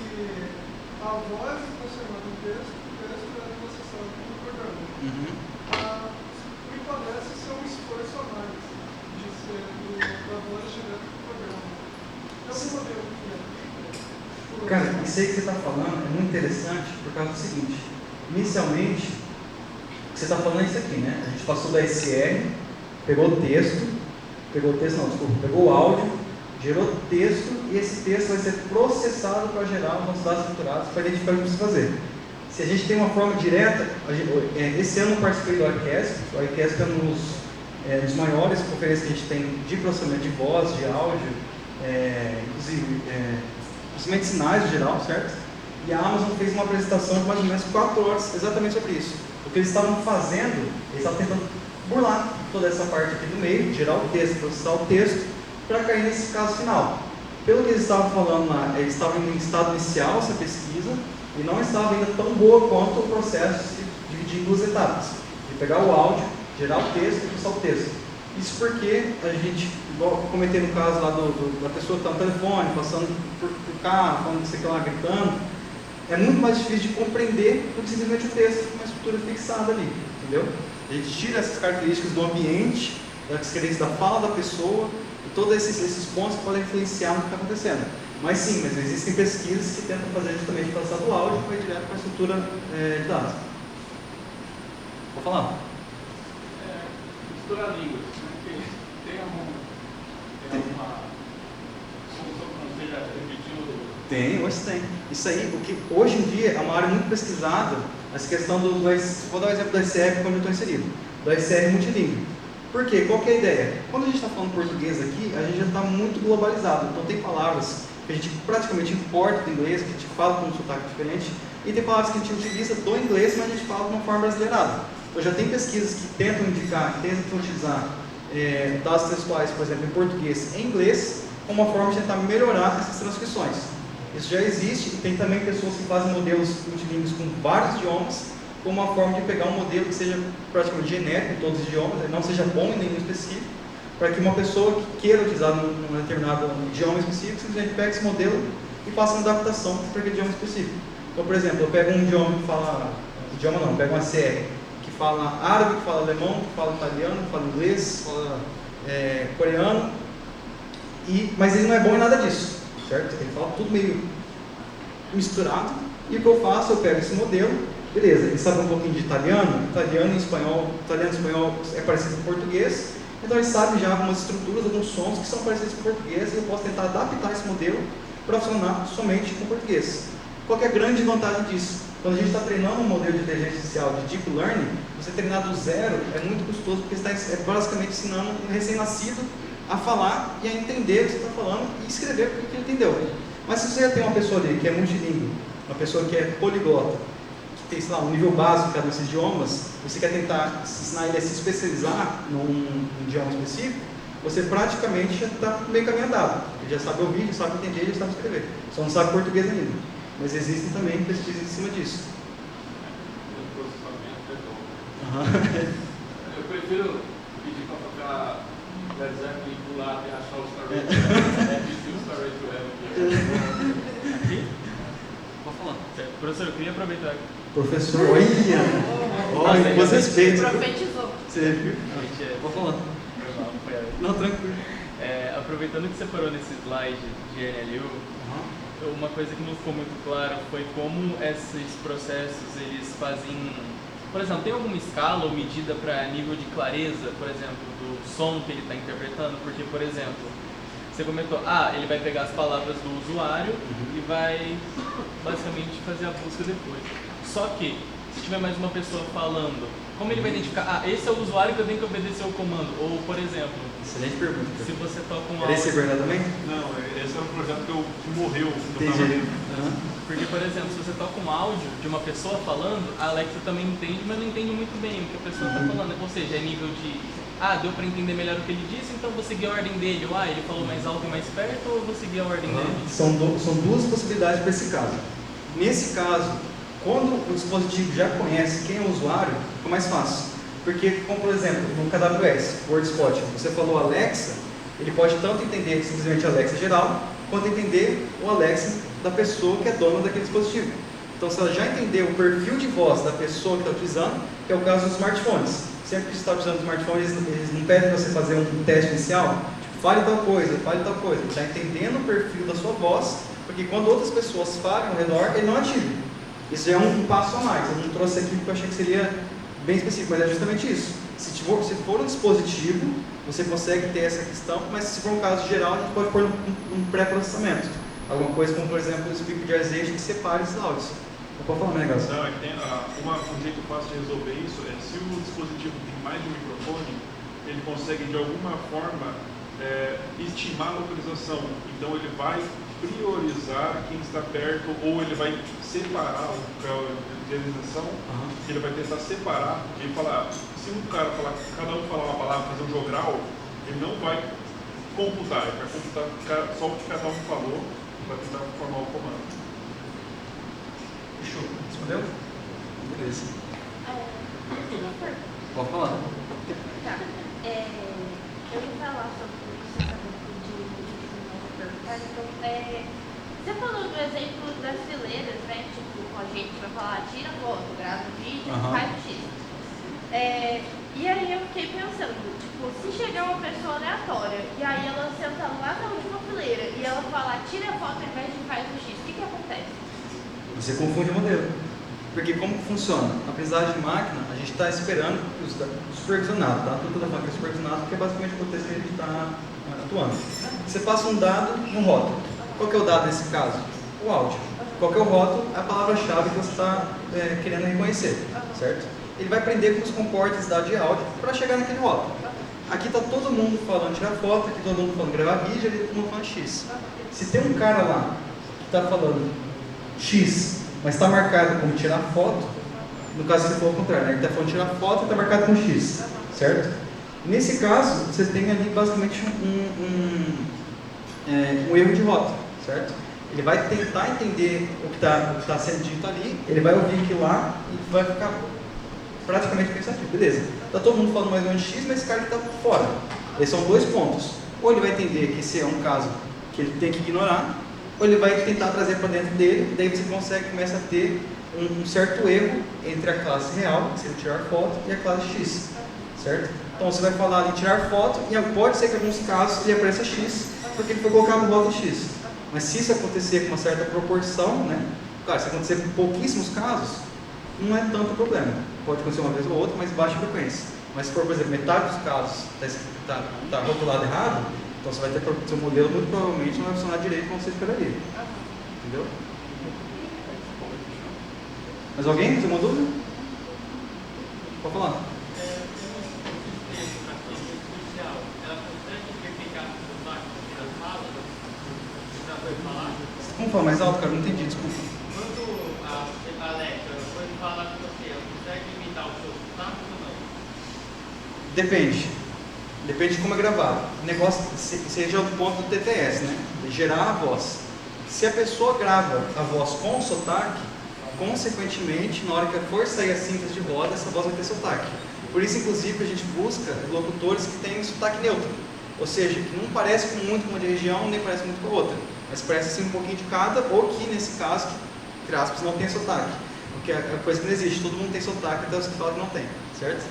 a voz é transformada em texto, o texto é processado pelo programa. Me parece ser um esforço a mais de ser da voz direto do programa. É um modelo que é. Cara, isso aí que você está falando é muito interessante por causa do seguinte. Inicialmente, o que você está falando é isso aqui, né? A gente passou da SR, pegou o áudio, gerou texto e esse texto vai ser processado para gerar os nossos dados estruturados para identificar o que precisa fazer. Se a gente tem uma forma direta, esse ano eu participei do iCast. O iCast é um dos maiores conferências que a gente tem de processamento de voz, de áudio, inclusive processamento de sinais no geral, certo? E a Amazon fez uma apresentação de mais ou menos 4 horas exatamente sobre isso. O que eles estavam fazendo, eles estavam tentando burlar toda essa parte aqui do meio, gerar o texto, processar o texto, para cair nesse caso final. Pelo que eles estavam falando lá, eles estavam em estado inicial essa pesquisa e não estava ainda tão boa quanto o processo de dividir em 2 etapas, de pegar o áudio, gerar o texto e processar o texto. Isso porque a gente, igual eu comentei no caso lá da pessoa que está no telefone, passando por carro, falando isso aqui lá, gritando, é muito mais difícil de compreender do que simplesmente o texto com uma estrutura fixada ali, entendeu? A gente tira essas características do ambiente, das características da fala da pessoa, e todos esses pontos que podem influenciar no que está acontecendo. Mas sim, mas existem pesquisas que tentam fazer justamente passar do áudio para ir direto para a estrutura de dados. Vou falar. Misturar línguas, né? Tem alguma solução que não seja repetindo? Tem, hoje tem. Isso aí, o que hoje em dia é uma área muito pesquisada, essa questão vou dar o exemplo do SR quando eu estou inserido, do SR multilíngue. Por quê? Qual que é a ideia? Quando a gente está falando português aqui, a gente já está muito globalizado, então tem palavras que a gente praticamente importa do inglês, que a gente fala com um sotaque diferente, e tem palavras que a gente utiliza do inglês, mas a gente fala de uma forma brasileirada. Então já tem pesquisas que tentam indicar, que tentam utilizar dados textuais, por exemplo, em português e em inglês, como uma forma de tentar melhorar essas transcrições. Isso já existe, e tem também pessoas que fazem modelos multilingües com vários idiomas, como uma forma de pegar um modelo que seja praticamente genérico em todos os idiomas, não seja bom em nenhum específico, para que uma pessoa que queira utilizar num determinado idioma específico, simplesmente pegue esse modelo e faça uma adaptação para aquele idioma específico. Então, por exemplo, eu pego um idioma que fala, eu pego uma CR, que fala árabe, que fala alemão, que fala italiano, que fala inglês, que fala coreano, mas ele não é bom em nada disso, certo? Ele fala tudo meio misturado, e o que eu faço, eu pego esse modelo, beleza, ele sabe um pouquinho de italiano e espanhol é parecido com português, então ele sabe já algumas estruturas, alguns sons que são parecidos com português, e eu posso tentar adaptar esse modelo para funcionar somente com português. Qual que é a grande vantagem disso? Quando a gente está treinando um modelo de inteligência artificial de Deep Learning, você treinar do zero é muito custoso, porque você está basicamente ensinando um recém-nascido a falar e a entender o que você está falando e escrever o que ele entendeu. Mas se você já tem uma pessoa ali que é multilingüe, uma pessoa que é poliglota, que tem, sei lá, um nível básico em cada um desses idiomas, você quer tentar ensinar ele a se especializar num idioma específico, você praticamente já está meio caminho andado. Ele já sabe ouvir, já sabe entender, já sabe escrever. Só não sabe português ainda. Mas existem também pesquisas em cima disso. Eu prefiro pedir para tocar Led Zeppelin e pular e achar o Starway to Heaven. Aqui? Pode falar. Professor, eu queria aproveitar. Professor, olha, você respeita. Profetizou. Você viu? Pode falar. Não, tranquilo. Aproveitando que você parou nesse slide de NLU, uma coisa que não ficou muito clara foi como esses processos eles fazem. Por exemplo, tem alguma escala ou medida para nível de clareza, por exemplo, do som que ele está interpretando? Porque, por exemplo, você comentou, ele vai pegar as palavras do usuário e vai basicamente fazer a busca depois. Só que, se tiver mais uma pessoa falando, como ele vai identificar, esse é o usuário que eu tenho que obedecer o comando? Ou, por exemplo, excelente pergunta. Se você toca um áudio... Esse é Bernardo também? Não, esse é um projeto que morreu. Entendi. Porque, por exemplo, se você toca um áudio de uma pessoa falando, a Alexa também entende, mas não entende muito bem o que a pessoa está falando. Ou seja, é nível de, deu para entender melhor o que ele disse, então vou seguir a ordem dele. Ou, ele falou mais alto e mais perto, ou vou seguir a ordem dele? São duas possibilidades para esse caso. Nesse caso, quando o dispositivo já conhece quem é o usuário, fica mais fácil. Porque, como por exemplo, no KWS, WordSpot, você falou Alexa, ele pode tanto entender simplesmente Alexa geral, quanto entender o Alexa da pessoa que é dona daquele dispositivo. Então, se ela já entender o perfil de voz da pessoa que está utilizando, que é o caso dos smartphones. Sempre que você está utilizando o smartphone, eles não pedem para você fazer um teste inicial, tipo, fale tal coisa. Ele está entendendo o perfil da sua voz, porque quando outras pessoas falem ao redor, ele não ativa. Isso já é um passo a mais. Eu não trouxe aqui porque eu achei que seria bem específico, mas é justamente isso. Se for um dispositivo, você consegue ter essa questão, mas se for um caso geral, a gente pode pôr um pré-processamento. Alguma coisa como, por exemplo, o Speak Jazzation que separe esses áudios. Eu posso falar um negócio? Não, é que tem um jeito fácil de resolver isso é se o dispositivo tem mais de um microfone, ele consegue de alguma forma estimar a localização. Então ele vai priorizar quem está perto, ou ele vai separar a localização, ele vai tentar separar, porque ele fala, se um cara falar, cada um falar uma palavra, fazer um jogral, ele não vai computar, ele vai computar só o que cada um falou para tentar formar o comando. Fechou. Respondeu? Beleza. Pode falar. Tá. Eu vou falar sobre o processamento de então, você falou do exemplo das fileiras, né? Tipo, a gente vai falar, tira foto, grava o vídeo, faz o X. E aí eu fiquei pensando, tipo, se chegar uma pessoa aleatória e aí ela senta lá na última fileira e ela falar, tira a foto ao invés de faz o X, o que acontece? Você confunde o modelo. Porque como que funciona? A aprendizagem de máquina, a gente está esperando o supervisionado, tá? Tudo da máquina é supervisionado, porque é basicamente o contexto que ele está atuando. Você passa um dado no rótulo. Qual que é o dado nesse caso? O áudio. Qual que é o rótulo? A palavra-chave que você está querendo reconhecer, certo? Ele vai aprender como se comporta esse dado de áudio para chegar naquele rótulo. Aqui está todo mundo falando tirar foto, aqui todo mundo falando gravar vídeo, ali todo mundo falando X. Se tem um cara lá que está falando X, mas está marcado como tirar foto, no caso você falou o contrário, né? Ele está falando tirar foto e está marcado com X, certo? Nesse caso, você tem ali basicamente um erro de rota, certo? Ele vai tentar entender o que está sendo dito ali, ele vai ouvir aquilo lá e vai ficar praticamente pensativo. Beleza, está todo mundo falando mais ou menos X, mas esse cara está fora. Esses são dois pontos. Ou ele vai entender que esse é um caso que ele tem que ignorar, ou ele vai tentar trazer para dentro dele, e daí você começa a ter um certo erro entre a classe real, que seria tirar foto, e a classe X, certo? Então você vai falar de tirar foto, e pode ser que em alguns casos ele apareça X, porque ele foi colocado no bloco X. Mas se isso acontecer com uma certa proporção, né? Claro, se acontecer com pouquíssimos casos, não é tanto problema. Pode acontecer uma vez ou outra, mas baixa frequência. Mas se for, por exemplo, metade dos casos está rotulado errado, então você vai ter seu modelo muito provavelmente não vai funcionar direito como você esperaria. Entendeu? Mais alguém? Tem uma dúvida? Pode falar. Como falar mais alto, cara? Não entendi, desculpa. Quando a Alexa, quando fala com você, ela consegue imitar o seu sotaque ou não? Depende. Depende de como é gravado. O negócio seja o ponto do TTS, né? De gerar a voz. Se a pessoa grava a voz com sotaque, consequentemente, na hora que for sair a síntese de voz, essa voz vai ter sotaque. Por isso, inclusive, a gente busca locutores que têm sotaque neutro. Ou seja, que não parece muito com uma de região, nem parece muito com a outra. Mas parece assim um pouquinho de cada, ou que nesse caso, entre aspas, não tem sotaque. Porque é coisa que não existe, todo mundo tem sotaque, até os que falam que não tem, certo?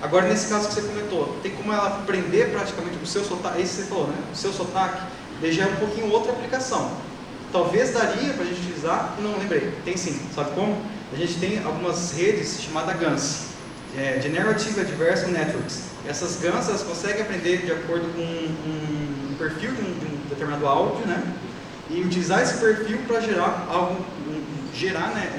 Agora, nesse caso que você comentou, tem como ela aprender praticamente o seu sotaque, isso que você falou, né? O seu sotaque, daí já é um pouquinho outra aplicação. Talvez daria para a gente utilizar, não lembrei, tem sim, sabe como? A gente tem algumas redes chamadas GANs, Generative Adversarial Networks. Essas GANs, elas conseguem aprender de acordo com um perfil de um determinado áudio, né? E utilizar esse perfil para gerar algo, né,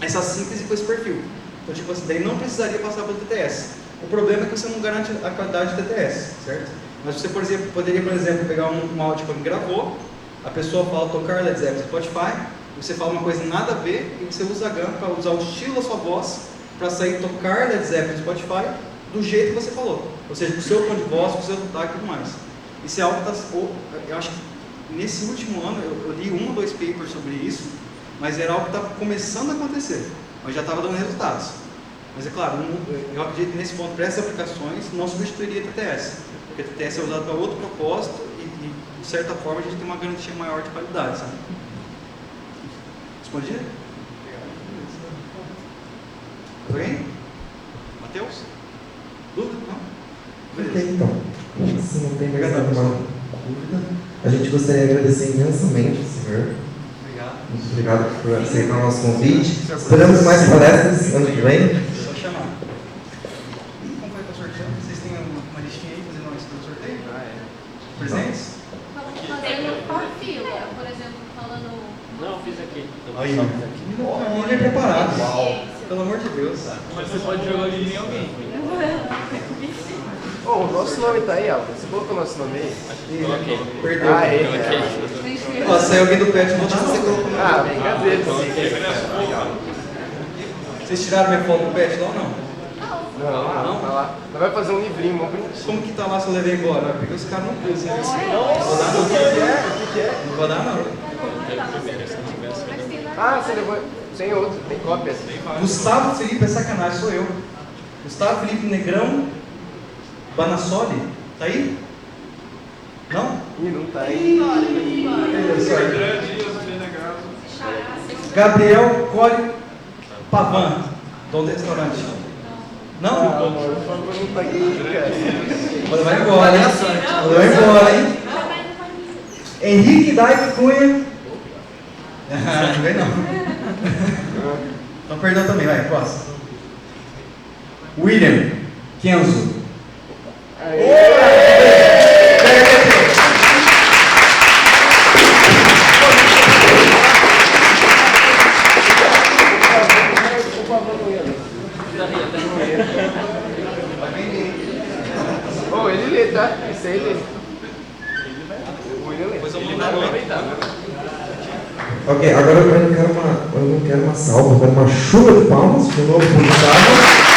essa síntese com esse perfil. Então, tipo assim, daí não precisaria passar pelo TTS. O problema é que você não garante a qualidade de TTS, certo? Mas você, por exemplo, poderia, pegar um áudio que alguém gravou, a pessoa fala tocar Led Zeppelin no Spotify, você fala uma coisa nada a ver, e você usa a GAN para usar o estilo da sua voz, para sair tocar Led Zeppelin no Spotify, do jeito que você falou. Ou seja, com o seu tom de voz, com o seu sotaque e tudo mais. Isso é algo que eu acho que nesse último ano, eu li 1 ou 2 papers sobre isso, mas era algo que está começando a acontecer. Mas já estava dando resultados. Mas é claro, eu acredito que nesse ponto, para essas aplicações, não substituiria TTS. Porque TTS é usado para outro propósito e, de certa forma, a gente tem uma garantia maior de qualidade, sabe? Respondi? Alguém? Matheus? Dúvida? Não? Ok, então. Se não tem mais nenhuma dúvida, a gente gostaria de agradecer imensamente, senhor. Muito obrigado por aceitar o nosso convite. Esperamos mais palestras ano que vem. Só chamar. Como foi para o sorteio? Vocês têm uma listinha aí fazendo uma lista do sorteio? Presentes? Fazendo por fila, por exemplo, falando. Não, fiz aqui. Aí, ninguém é preparado. Uau. Pelo amor de Deus. Mas você pode jogar ali em alguém. O nosso nome tá aí, Alves. Você colocou o nosso nome aí? Ok. Perdeu. Ah, é. Ó, saiu alguém do pet, não tinha você colocou. Ah, brincadeira. Vocês tiraram minha foto do pet lá ou não? Não, tá lá. Nós vai fazer um livrinho, uma bonitinho. Como que tá lá se eu levei embora? Porque os caras não pensam. Não vou dar O que é? não. Não vou dar não. Ah, você levou. Tem outro, tem cópia. Gustavo Felipe, é sacanagem, sou eu. Gustavo Felipe Negrão Banassoli, tá aí? Não? Ih, não tá aí. André Dias, Benegaso. Gabriel Cole Pavan, dono do restaurante. Não? Por favor, não tá aqui, cara. Vou levar embora, hein? Vou levar embora, hein? Henrique Daico Cunha. Não vem não. Então perdão também, vai, próximo. William Kenzo. Oh, ele lê, tá? Isso aí ele. O William lê. Depois eu vou mandar no Ok, agora eu não quero uma salva, eu quero uma chuva de palmas de novo para o Gustavo.